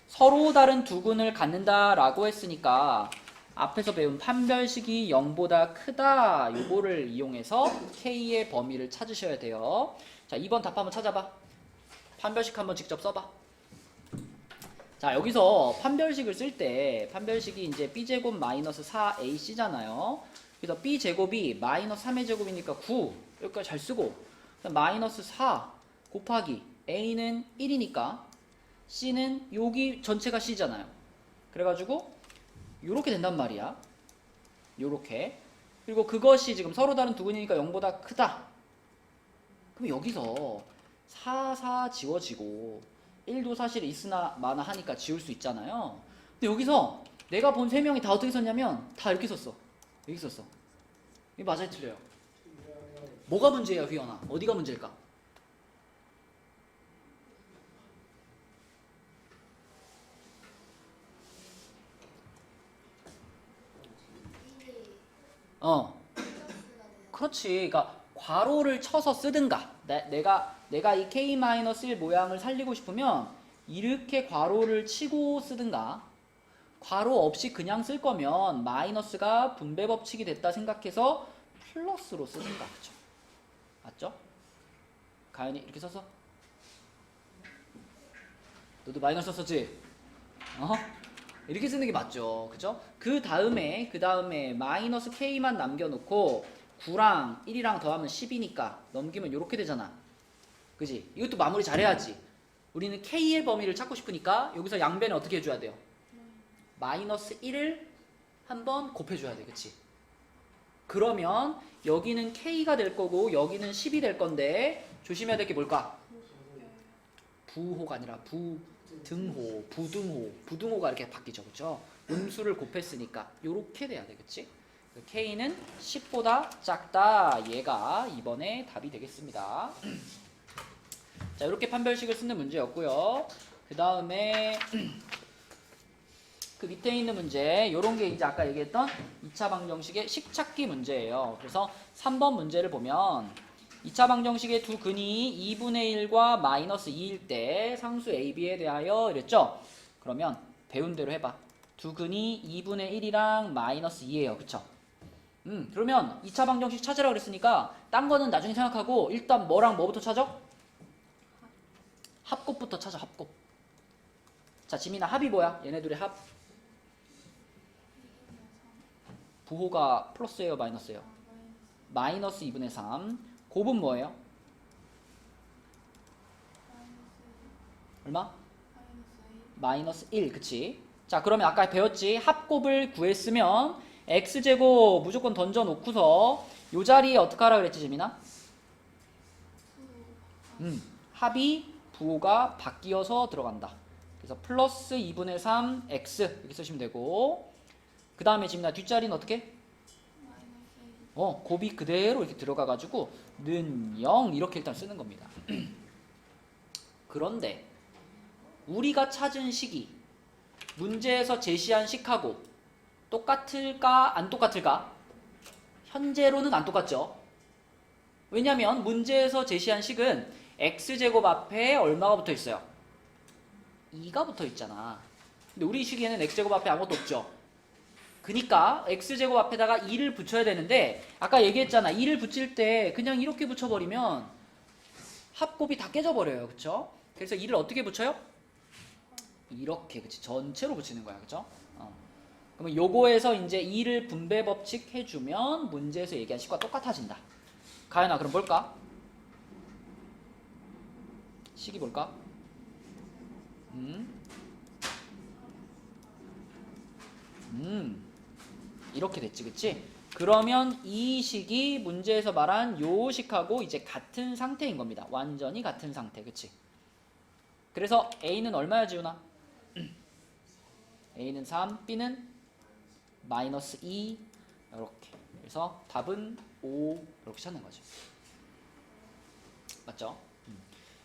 서로 다른 두 근을 갖는다라고 했으니까 앞에서 배운 판별식이 0보다 크다 요거를 이용해서 K의 범위를 찾으셔야 돼요. 자, 2번 답 한번 찾아봐. 판별식 한번 직접 써봐. 자, 여기서 판별식을 쓸 때 판별식이 이제 b제곱 마이너스 4ac잖아요. 그래서 b제곱이 마이너스 3의 제곱이니까 9 여기까지 잘 쓰고 마이너스 4 곱하기 a는 1이니까 c는 여기 전체가 c잖아요. 그래가지고 요렇게 된단 말이야. 요렇게. 그리고 그것이 지금 서로 다른 두 근이니까 0보다 크다. 그럼 여기서 4, 4 지워지고 1도 사실 있으나 마나 하니까 지울 수 있잖아요. 근데 여기서 내가 본 3명이 다 어떻게 썼냐면 다 이렇게 썼어. 여기 썼어. 이게 맞아요, 틀려요? 뭐가 문제예요, 휘연아? 어디가 문제일까? 어, 그렇지. 그러니까 괄호를 쳐서 쓰든가. 내가 이 k-1 모양을 살리고 싶으면 이렇게 괄호를 치고 쓰든가. 괄호 없이 그냥 쓸 거면 마이너스가 분배 법칙이 됐다 생각해서 플러스로 쓰든가. 그쵸? 맞죠? 가연이 이렇게 써서? 너도 마이너스 썼지? 어? 이렇게 쓰는 게 맞죠. 그죠? 그 다음에 마이너스 k만 남겨놓고 9랑 1이랑 더하면 10이니까 넘기면 이렇게 되잖아. 그지? 이것도 마무리 잘해야지. 우리는 k의 범위를 찾고 싶으니까 여기서 양변에 어떻게 해줘야 돼요? 마이너스 1을 한번 곱해줘야 돼. 그치? 그러면 여기는 k가 될 거고 여기는 10이 될 건데 조심해야 될 게 뭘까? 부호가 아니라 부등호가 이렇게 바뀌죠. 그쵸? 음수를 곱했으니까 요렇게 돼야 돼. 그치? k는 10보다 작다. 얘가 이번에 답이 되겠습니다. 자, 이렇게 판별식을 쓰는 문제였고요. 그 다음에 그 밑에 있는 문제, 요런 게 이제 아까 얘기했던 2차 방정식의 식찾기 문제예요. 그래서 3번 문제를 보면 2차 방정식의 두 근이 2분의 1과 마이너스 2일 때 상수 AB에 대하여 이랬죠? 그러면 배운 대로 해봐. 두 근이 2분의 1이랑 마이너스 2예요. 그쵸? 그러면 2차 방정식 찾으라고 그랬으니까 딴 거는 나중에 생각하고 일단 뭐랑 뭐부터 찾아? 합곱부터 찾아. 합곱. 자, 지민아, 합이 뭐야? 얘네들의 합. 부호가 플러스예요, 마이너스예요? 마이너스 2분의 3. 곱은 뭐예요? 얼마? 마이너스 1. 그치? 자, 그러면 아까 배웠지? 합곱을 구했으면 x제곱 무조건 던져놓고서 요 자리에 어떻게 하라 그랬지, 재민아? 합이 부호가 바뀌어서 들어간다. 그래서 플러스 2분의 3 x 이렇게 쓰시면 되고, 그 다음에 지민아 뒷자리는 어떻게? 곱이 그대로 이렇게 들어가가지고 는 0 이렇게 일단 쓰는 겁니다. 그런데 우리가 찾은 식이 문제에서 제시한 식하고 똑같을까 안 똑같을까? 현재로는 안 똑같죠. 왜냐면 문제에서 제시한 식은 x제곱 앞에 얼마가 붙어 있어요? 2가 붙어 있잖아. 근데 우리 식에는 x제곱 앞에 아무것도 없죠. 그니까 x제곱 앞에다가 2를 붙여야 되는데 아까 얘기했잖아. 2를 붙일 때 그냥 이렇게 붙여버리면 합곱이 다 깨져버려요. 그쵸? 그래서 2를 어떻게 붙여요? 이렇게, 그치? 전체로 붙이는 거야. 그쵸? 그러면 요거에서 이제 2를 분배 법칙 해주면 문제에서 얘기한 식과 똑같아진다. 가연아, 그럼 볼까? 식이 볼까? 이렇게 됐지, 그치? 그러면 이 식이 문제에서 말한 요 식하고 이제 같은 상태인 겁니다. 완전히 같은 상태, 그치? 그래서 A는 얼마야, 지훈아? A는 3, B는 마이너스 2, 이렇게. 그래서 답은 5, 이렇게 찾는 거죠. 맞죠?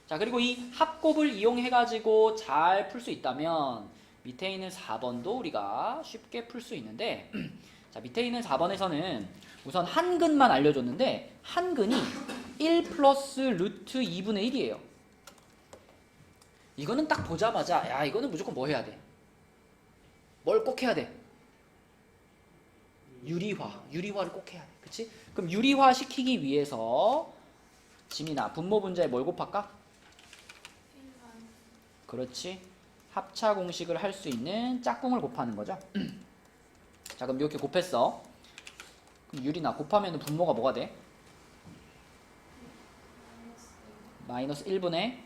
자, 그리고 이 합곱을 이용해가지고 잘 풀 수 있다면 밑에 있는 4번도 우리가 쉽게 풀 수 있는데, 자, 밑에 있는 4번에서는 우선 한 근만 알려줬는데 한 근이 1 플러스 루트 2분의 1이에요. 이거는 딱 보자마자 야, 이거는 무조건 뭐 해야 돼? 뭘 꼭 해야 돼? 유리화를 꼭 해야 돼. 그치? 그럼 유리화 시키기 위해서 지민아, 분모 분자에 뭘 곱할까? 그렇지. 합차 공식을 할 수 있는 짝꿍을 곱하는 거죠. 자, 그럼 이렇게 곱했어. 그럼 유리나 곱하면 분모가 뭐가 돼? 마이너스 1분의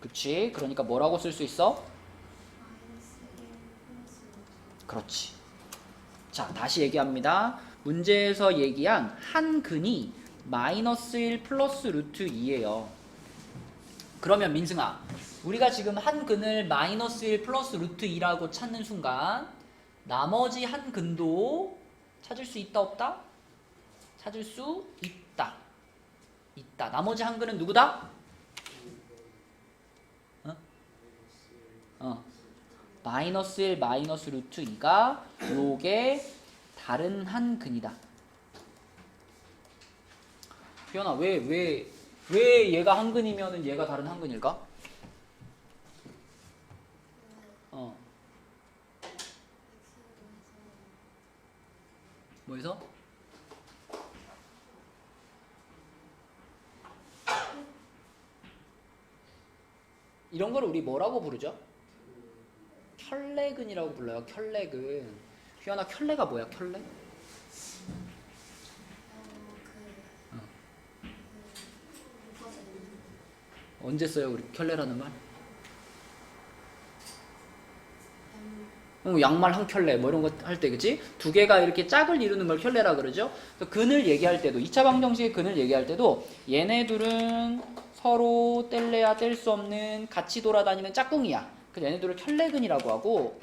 그치. 그러니까 뭐라고 쓸 수 있어? 그렇지. 자, 다시 얘기합니다. 문제에서 얘기한 한 근이 마이너스 1 플러스 루트 2예요. 그러면 민승아, 우리가 지금 한 근을 마이너스 1 플러스 루트 2라고 찾는 순간 나머지 한 근도 찾을 수 있다 없다? 찾을 수 있다. 있다. 나머지 한 근은 누구다? 마이너스 1 마이너스 루트 2가 요게 다른 한 근이다. 희연아, 왜 얘가 한 근이면은 얘가 다른 한 근일까? 뭐해서? 이런 걸 우리 뭐라고 부르죠? 켤레근이라고 불러요. 켤레근. 휘연아, 켤레가 뭐야? 켤레? 언제 써요 우리 켤레라는 말? 양말 한 켤레 뭐 이런 거 할 때, 그치? 두 개가 이렇게 짝을 이루는 걸 켤레라 그러죠. 근을 얘기할 때도, 2차 방정식의 근을 얘기할 때도 얘네 둘은 서로 뗄래야 뗄 수 없는 같이 돌아다니는 짝꿍이야. 그래서 얘네들을 켤레근이라고 하고,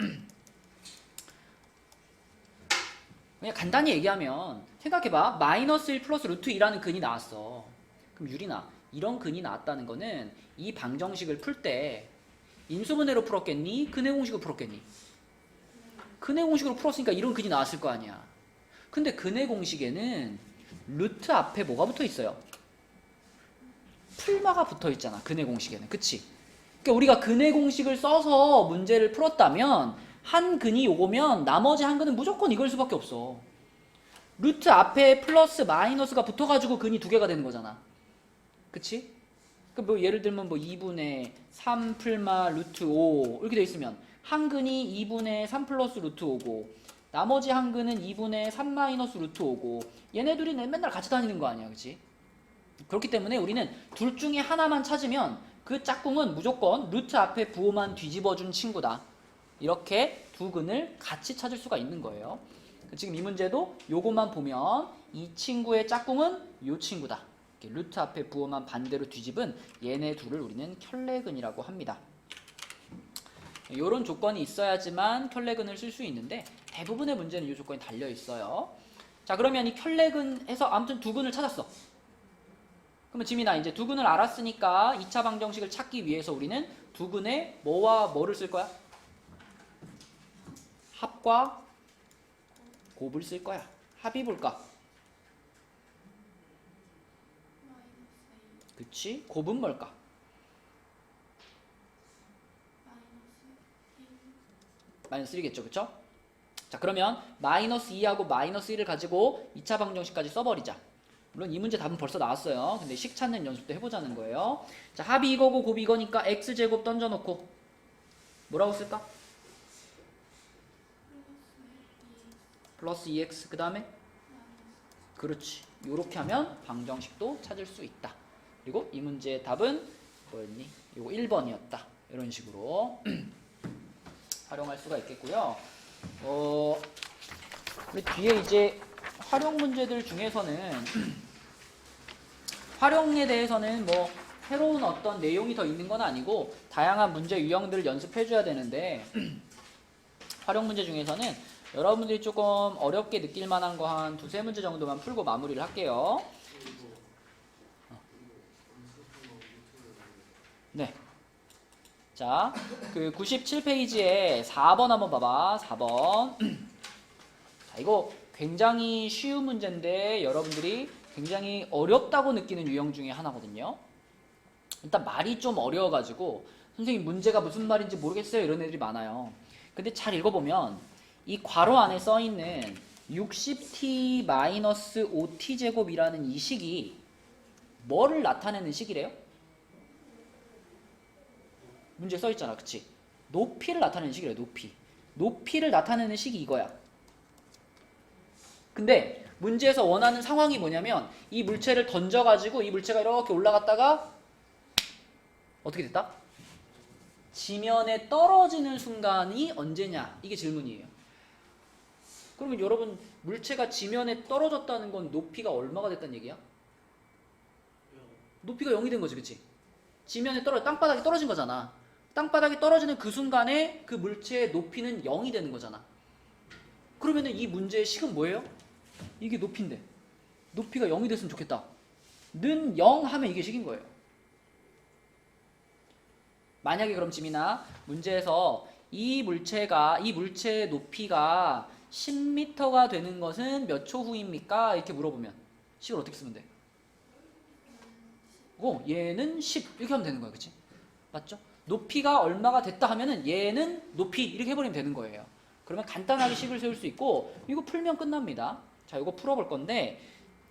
그냥 간단히 얘기하면 생각해봐. 마이너스 1 플러스 루트 2라는 근이 나왔어. 그럼 유리나, 이런 근이 나왔다는 거는 이 방정식을 풀 때 인수분해로 풀었겠니? 근해 공식으로 풀었겠니? 근해 공식으로 풀었으니까 이런 근이 나왔을 거 아니야. 근데 근해 공식에는 루트 앞에 뭐가 붙어 있어요? 풀마가 붙어 있잖아. 근해 공식에는. 그치? 그러니까 우리가 근해 공식을 써서 문제를 풀었다면 한 근이 요거면 나머지 한 근은 무조건 이걸 수밖에 없어. 루트 앞에 플러스 마이너스가 붙어가지고 근이 두 개가 되는 거잖아. 그치? 그러니까 뭐 예를 들면 뭐 2분의 3 풀마 루트 5 이렇게 돼 있으면 한 근이 2분의 3 플러스 루트 5고 나머지 한 근은 2분의 3 마이너스 루트 5고 얘네들이 맨날 같이 다니는 거 아니야. 그치? 그렇기 때문에 우리는 둘 중에 하나만 찾으면 그 짝꿍은 무조건 루트 앞에 부호만 뒤집어준 친구다. 이렇게 두 근을 같이 찾을 수가 있는 거예요. 지금 이 문제도 요것만 보면 이 친구의 짝꿍은 요 친구다. 이렇게 루트 앞에 부호만 반대로 뒤집은 얘네 둘을 우리는 켤레근이라고 합니다. 이런 조건이 있어야지만 켤레근을 쓸 수 있는데 대부분의 문제는 이 조건이 달려 있어요. 자, 그러면 이 켤레근에서 아무튼 두 근을 찾았어. 그러면 지민아, 이제 두 근을 알았으니까 2차 방정식을 찾기 위해서 우리는 두 근에 뭐와 뭐를 쓸 거야? 합과 곱을 쓸 거야. 합이 볼까? 그치? 곱은 뭘까? 마이너스 1이겠죠, 그쵸? 자, 그러면 마이너스 2하고 마이너스 1을 가지고 2차 방정식까지 써버리자. 물론 이 문제 답은 벌써 나왔어요. 근데 식 찾는 연습도 해보자는 거예요. 자, 합이 이거고 곱이 이거니까 x제곱 던져놓고 뭐라고 쓸까? 플러스 2x 그 다음에? 그렇지. 요렇게 하면 방정식도 찾을 수 있다. 그리고 이 문제의 답은 뭐였니? 요거 1번이었다. 이런 식으로 활용할 수가 있겠고요. 우리 뒤에 이제 활용 문제들 중에서는 활용에 대해서는 뭐 새로운 어떤 내용이 더 있는 건 아니고 다양한 문제 유형들을 연습해줘야 되는데 활용 문제 중에서는 여러분들이 조금 어렵게 느낄 만한 거 한 두세 문제 정도만 풀고 마무리를 할게요. 네. 자, 그 97페이지에 4번 한번 봐봐. 4번. 자, 이거 굉장히 쉬운 문제인데 여러분들이 굉장히 어렵다고 느끼는 유형 중에 하나거든요. 일단 말이 좀 어려워가지고 선생님 문제가 무슨 말인지 모르겠어요 이런 애들이 많아요. 근데 잘 읽어보면 이 괄호 안에 써있는 60t-5t 제곱이라는 이 식이 뭐를 나타내는 식이래요? 문제에 써있잖아, 그치? 높이를 나타내는 식이래요. 높이를 나타내는 식이 이거야. 근데 문제에서 원하는 상황이 뭐냐면 이 물체를 던져가지고 이 물체가 이렇게 올라갔다가 어떻게 됐다? 지면에 떨어지는 순간이 언제냐? 이게 질문이에요. 그러면 여러분 물체가 지면에 떨어졌다는 건 높이가 얼마가 됐다는 얘기야? 높이가 0이 된 거지, 그치? 지면에 땅바닥에 떨어진 거잖아. 땅바닥에 떨어지는 그 순간에 그 물체의 높이는 0이 되는 거잖아. 그러면은 이 문제의 식은 뭐예요? 이게 높이인데 높이가 0이 됐으면 좋겠다. 는 0 하면 이게 식인 거예요. 만약에 그럼 지민아, 문제에서 이 물체의 높이가 10m가 되는 것은 몇 초 후입니까? 이렇게 물어보면 식을 어떻게 쓰면 돼? 얘는 10 이렇게 하면 되는 거야, 그치? 맞죠? 높이가 얼마가 됐다 하면은 얘는 높이 이렇게 해버리면 되는 거예요. 그러면 간단하게 식을 세울 수 있고 이거 풀면 끝납니다. 자, 이거 풀어볼 건데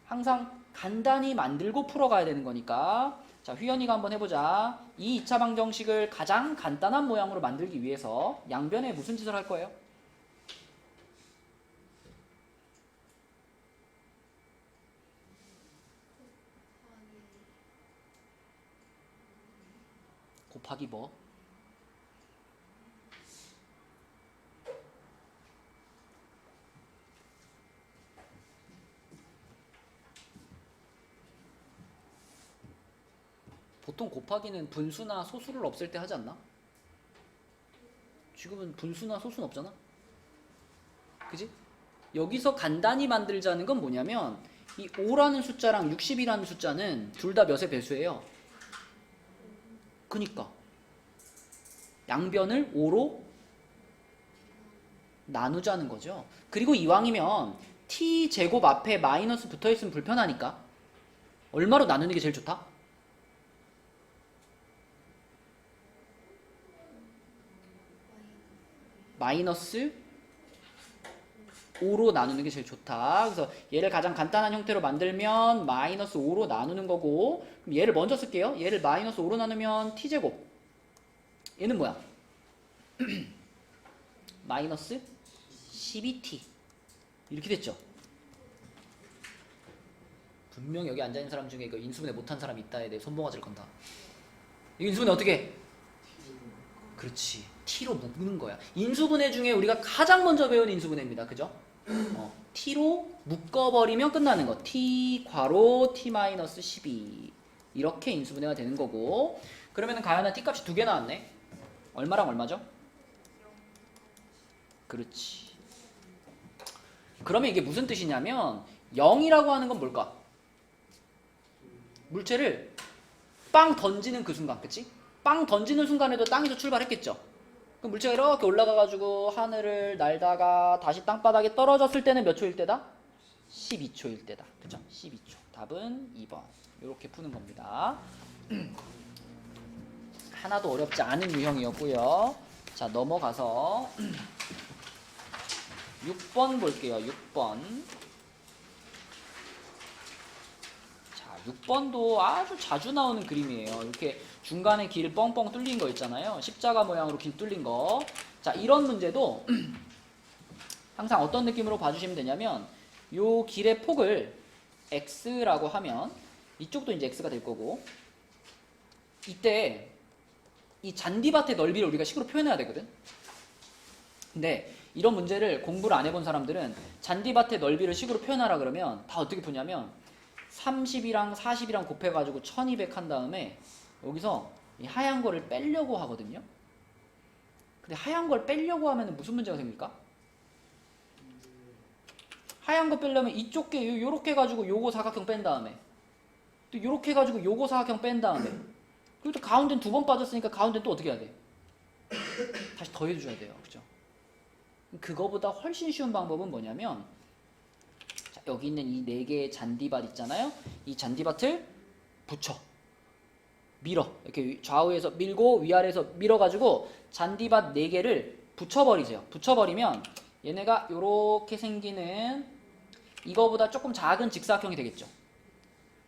항상 간단히 만들고 풀어가야 되는 거니까 자, 휘연이가 한번 해보자. 이 2차 방정식을 가장 간단한 모양으로 만들기 위해서 양변에 무슨 짓을 할 거예요? 곱하기 뭐? 보통 곱하기는 분수나 소수를 없앨 때 하지 않나? 지금은 분수나 소수는 없잖아? 그지? 여기서 간단히 만들자는 건 뭐냐면 이 5라는 숫자랑 60이라는 숫자는 둘 다 몇의 배수예요? 그니까 양변을 5로 나누자는 거죠. 그리고 이왕이면 t제곱 앞에 마이너스 붙어있으면 불편하니까 얼마로 나누는 게 제일 좋다? 마이너스 5로 나누는 게 제일 좋다. 그래서 얘를 가장 간단한 형태로 만들면 마이너스 5로 나누는 거고, 그럼 얘를 먼저 쓸게요. 얘를 마이너스 5로 나누면 t제곱. 얘는 뭐야? 마이너스 12t. 이렇게 됐죠? 분명 여기 앉아있는 사람 중에 그 인수분해 못한 사람이 있다에 대해 손모가지를 건다. 이 인수분해 어떻게 해? 그렇지. t로 묶는 거야. 인수분해 중에 우리가 가장 먼저 배운 인수분해입니다. 그죠? t로 묶어버리면 끝나는 거. t 괄호 t 마이너스 12 이렇게 인수분해가 되는 거고. 그러면은 가연아 t 값이 2개 나왔네. 얼마랑 얼마죠? 그렇지. 그러면 이게 무슨 뜻이냐면 0이라고 하는 건 뭘까? 물체를 빵 던지는 그 순간, 그치? 빵 던지는 순간에도 땅에서 출발했겠죠? 그럼 물체가 이렇게 올라가가지고 하늘을 날다가 다시 땅바닥에 떨어졌을 때는 몇 초일 때다? 12초일 때다. 그죠? 12초. 답은 2번. 이렇게 푸는 겁니다. 하나도 어렵지 않은 유형이었고요. 자, 넘어가서 6번 볼게요. 6번. 자, 6번도 아주 자주 나오는 그림이에요. 이렇게 중간에 길 뻥뻥 뚫린 거 있잖아요. 십자가 모양으로 길 뚫린 거. 자, 이런 문제도 항상 어떤 느낌으로 봐주시면 되냐면 요 길의 폭을 x라고 하면 이쪽도 이제 x가 될 거고, 이때 이 잔디밭의 넓이를 우리가 식으로 표현해야 되거든. 근데 이런 문제를 공부를 안 해본 사람들은 잔디밭의 넓이를 식으로 표현하라 그러면 다 어떻게 푸냐면 30이랑 40이랑 곱해가지고 1200 한 다음에 여기서 이 하얀 거를 빼려고 하거든요. 근데 하얀 걸 빼려고 하면 무슨 문제가 생길까? 하얀 거 빼려면 이쪽 게 요렇게 해가지고 요거 사각형 뺀 다음에 또 요렇게 해가지고 요거 사각형 뺀 다음에 그리고 또 가운데는 2번 빠졌으니까 가운데는 또 어떻게 해야 돼? 다시 더해줘야 돼요. 그죠? 그거보다 훨씬 쉬운 방법은 뭐냐면 자, 여기 있는 이 4개의 잔디밭 있잖아요. 이 잔디밭을 붙여. 밀어. 이렇게 좌우에서 밀고 위아래에서 밀어가지고 잔디밭 4개를 붙여버리세요. 붙여버리면 얘네가 요렇게 생기는 이거보다 조금 작은 직사각형이 되겠죠.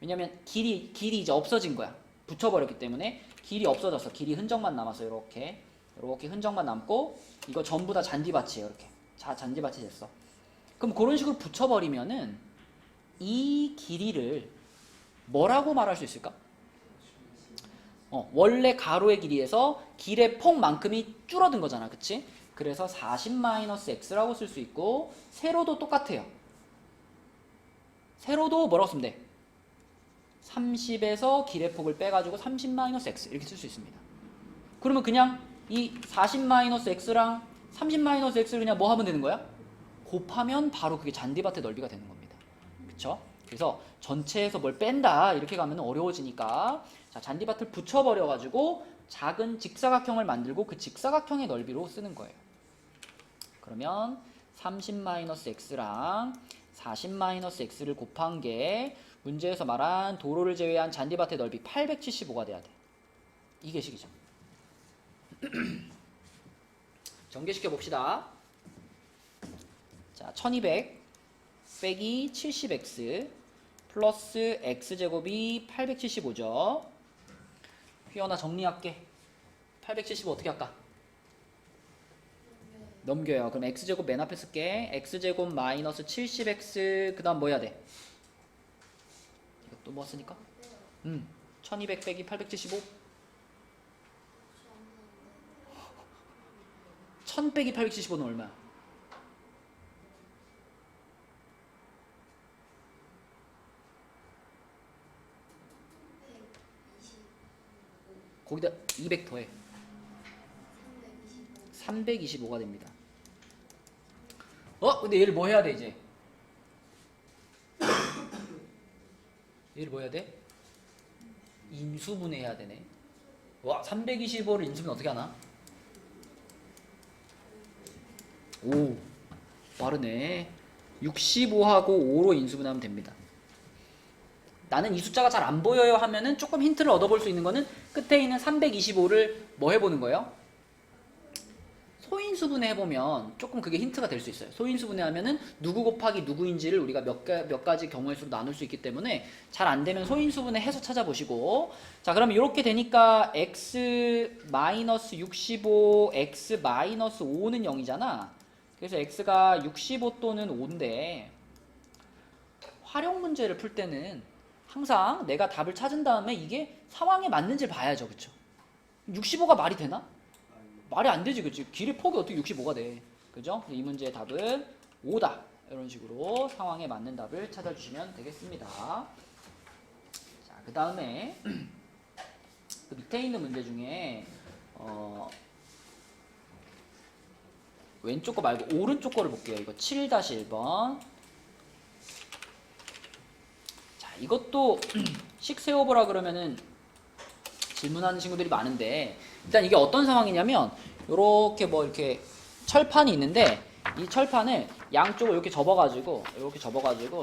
왜냐면 길이 이제 없어진 거야. 붙여버렸기 때문에 길이 없어졌어. 길이 흔적만 남았어. 요렇게 흔적만 남고 이거 전부 다 잔디밭이에요. 이렇게 잔디밭이 됐어. 그럼 그런 식으로 붙여버리면은 이 길이를 뭐라고 말할 수 있을까? 원래 가로의 길이에서 길의 폭만큼이 줄어든 거잖아. 그치? 그래서 40-x라고 쓸 수 있고, 세로도 똑같아요. 세로도 뭐라고 쓰면 돼? 30에서 길의 폭을 빼가지고 30-x 이렇게 쓸 수 있습니다. 그러면 그냥 이 40-x랑 30-x를 그냥 뭐 하면 되는 거야? 곱하면 바로 그게 잔디밭의 넓이가 되는 겁니다. 그쵸? 그래서 전체에서 뭘 뺀다 이렇게 가면 어려워지니까 자, 잔디밭을 붙여버려가지고 작은 직사각형을 만들고 그 직사각형의 넓이로 쓰는 거예요. 그러면 30-x랑 40-x를 곱한 게 문제에서 말한 도로를 제외한 잔디밭의 넓이 875가 돼야 돼. 이게 식이죠. 전개시켜 봅시다. 자, 1200 빼기 70x 플러스 x제곱이 875죠. 휘연아 정리할게. 875 어떻게 할까? 넘겨요. 그럼 x제곱 맨 앞에 쓸게. x제곱 마이너스 70x 그 다음 뭐 해야 돼? 이것도 뭐 쓰니까? 1200 빼기 875 1000 빼기 875는 얼마야? 거기다 200 더해. 325가 됩니다. 근데 얘를 뭐 해야 돼 이제? 얘를 뭐 해야 돼? 인수분해해야 되네. 와, 325를 인수분해 어떻게 하나? 오, 빠르네. 65하고 5로 인수분해하면 됩니다. 나는 이 숫자가 잘 안 보여요 하면은 조금 힌트를 얻어볼 수 있는 거는 끝에 있는 325를 뭐 해보는 거예요? 소인수분해 해보면 조금 그게 힌트가 될 수 있어요. 소인수분해 하면은 누구 곱하기 누구인지를 우리가 몇 가지 경우의 수로 나눌 수 있기 때문에 잘 안 되면 소인수분해 해서 찾아보시고, 자, 그러면 이렇게 되니까 x-65, x-5는 0이잖아. 그래서 x가 65 또는 5인데 활용 문제를 풀 때는 항상 내가 답을 찾은 다음에 이게 상황에 맞는지를 봐야죠. 그쵸? 65가 말이 되나? 말이 안 되지, 그치? 길의 폭이 어떻게 65가 돼? 그죠? 이 문제의 답은 5다. 이런 식으로 상황에 맞는 답을 찾아주시면 되겠습니다. 자, 그 다음에 그 밑에 있는 문제 중에 왼쪽 거 말고 오른쪽 거를 볼게요. 이거 7-1번. 자, 이것도 식세오버라 그러면은 질문하는 친구들이 많은데, 일단 이게 어떤 상황이냐면 요렇게 뭐 이렇게 철판이 있는데 이 철판을 양쪽으로 이렇게 접어가지고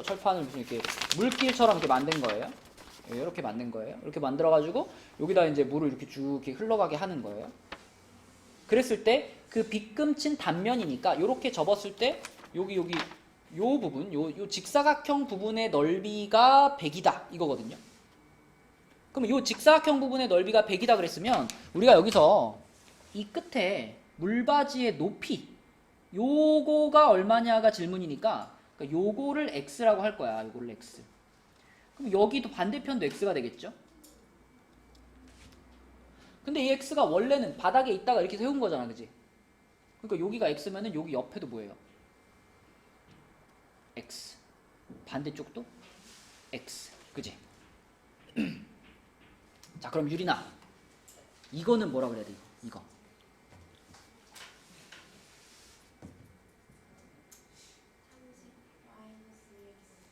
철판을 무슨 이렇게 물길처럼 이렇게 만든 거예요. 이렇게 만든 거예요. 이렇게 만들어가지고 여기다 이제 물을 이렇게 쭉 이렇게 흘러가게 하는 거예요. 그랬을 때 그 빗금친 단면이니까 이렇게 접었을 때 여기 요 부분, 요 직사각형 부분의 넓이가 100이다 이거거든요. 그럼 요 직사각형 부분의 넓이가 100이다 그랬으면 우리가 여기서 이 끝에 물바지의 높이 요거가 얼마냐가 질문이니까 그러니까 요거를 x라고 할 거야. 요거를 x. 그럼 여기도 반대편도 x가 되겠죠? 근데 이 x가 원래는 바닥에 있다가 이렇게 세운 거잖아. 그지? 그러니까 여기가 x면은 여기 옆에도 뭐예요? x. 반대쪽도 x. 그지? 자, 그럼 유리나 이거는 뭐라 그래야 돼? 이거.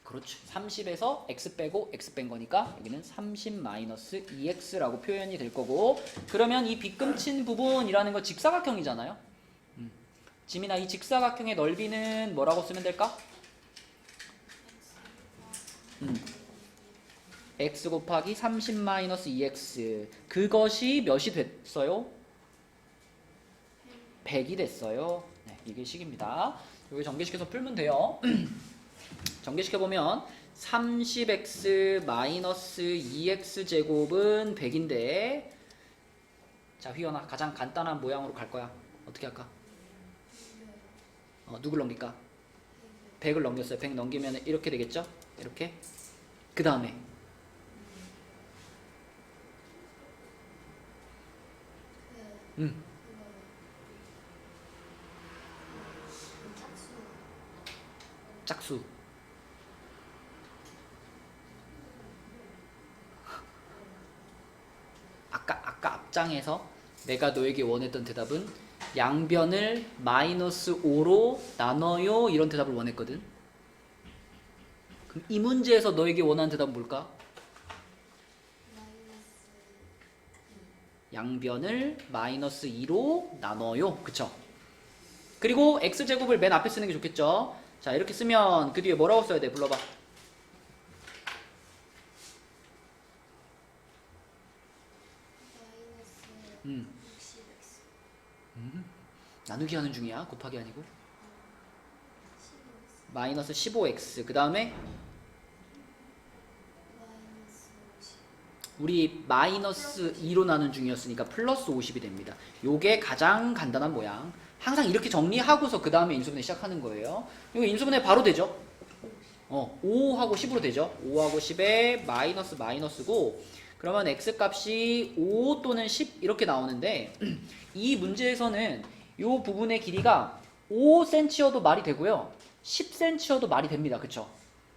그렇죠. 30에서 x 빼고 x 뺀 거니까 여기는 30-2x라고 표현이 될 거고, 그러면 이 빗금친 부분이라는 거 직사각형이잖아요. 지민아, 이 직사각형의 넓이는 뭐라고 쓰면 될까? x 곱하기 30-2x. 그것이 몇이 됐어요? 100이 됐어요. 네, 이게 식입니다. 여기 전개시켜서 풀면 돼요. 전개시켜보면 30x-2x 제곱은 100인데, 자, 휘연아 가장 간단한 모양으로 갈 거야. 어떻게 할까? 누굴 넘길까? 100을 넘겼어요. 100 넘기면 이렇게 되겠죠? 이렇게. 그 다음에 짝수. 장에서 내가 너에게 원했던 대답은 양변을 -5로 나눠요 이런 대답을 원했거든. 그럼 이 문제에서 너에게 원하는 대답은 뭘까? 양변을 -2로 나눠요. 그쵸? 그리고 x제곱을 맨 앞에 쓰는 게 좋겠죠? 자, 이렇게 쓰면 그 뒤에 뭐라고 써야 돼? 불러봐. 마이너스 음. 60x 나누기 하는 중이야. 곱하기 아니고. 15x -15x. 그 다음에 마이너스 50 우리 -2로 나눈 중이었으니까 플러스 50이 됩니다. 요게 가장 간단한 모양. 항상 이렇게 정리하고서 그 다음에 인수분해 시작하는 거예요. 이거 인수분해 바로 되죠? 5하고 10으로 되죠? 5하고 10에 마이너스고 그러면 x값이 5 또는 10 이렇게 나오는데 이 문제에서는 요 부분의 길이가 5cm여도 말이 되고요. 10cm여도 말이 됩니다. 그쵸?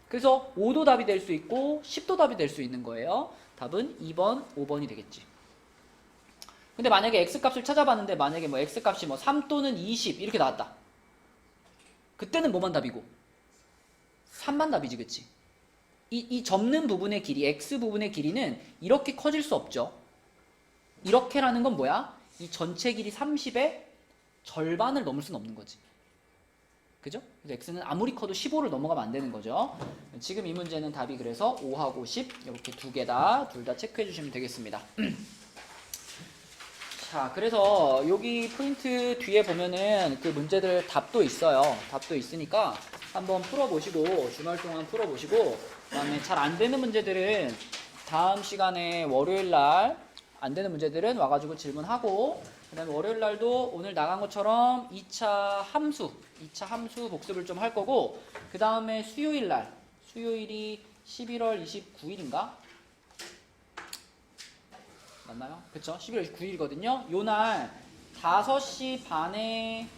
그래서 5도 답이 될 수 있고 10도 답이 될 수 있는 거예요. 답은 2번, 5번이 되겠지. 근데 만약에 x값을 찾아봤는데 만약에 뭐 x값이 뭐 3 또는 20 이렇게 나왔다. 그때는 뭐만 답이고? 3만 답이지, 그치? 이 접는 부분의 길이, x 부분의 길이는 이렇게 커질 수 없죠. 이렇게라는 건 뭐야? 이 전체 길이 30의 절반을 넘을 수는 없는 거지. 그죠? 그래서 x는 아무리 커도 15를 넘어가면 안 되는 거죠. 지금 이 문제는 답이 그래서 5하고 10 이렇게 두 개다 둘 다 체크해 주시면 되겠습니다. 자, 그래서 여기 포인트 뒤에 보면은 그 문제들 답도 있어요. 답도 있으니까 한번 풀어보시고 주말 동안 풀어보시고 그다음에 잘 안 되는 문제들은 다음 시간에 월요일 날 안 되는 문제들은 와가지고 질문하고 그다음에 월요일 날도 오늘 나간 것처럼 2차 함수 복습을 좀 할 거고 그 다음에 수요일 날 수요일이 11월 29일인가? 맞나요? 그쵸? 11월 29일이거든요. 요 날 5시 반에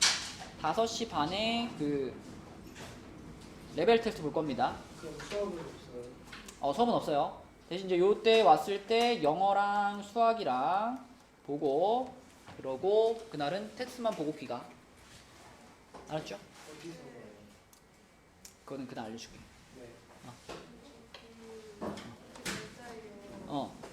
그 레벨 테스트 볼 겁니다. 그럼 수업은 없어요? 수업은 없어요. 대신 이제 요때 왔을 때 영어랑 수학이랑 보고 그러고 그날은 테스트만 보고 귀가. 알았죠? 어디서 봐요? 그거는 그날 알려줄게. 네. 어.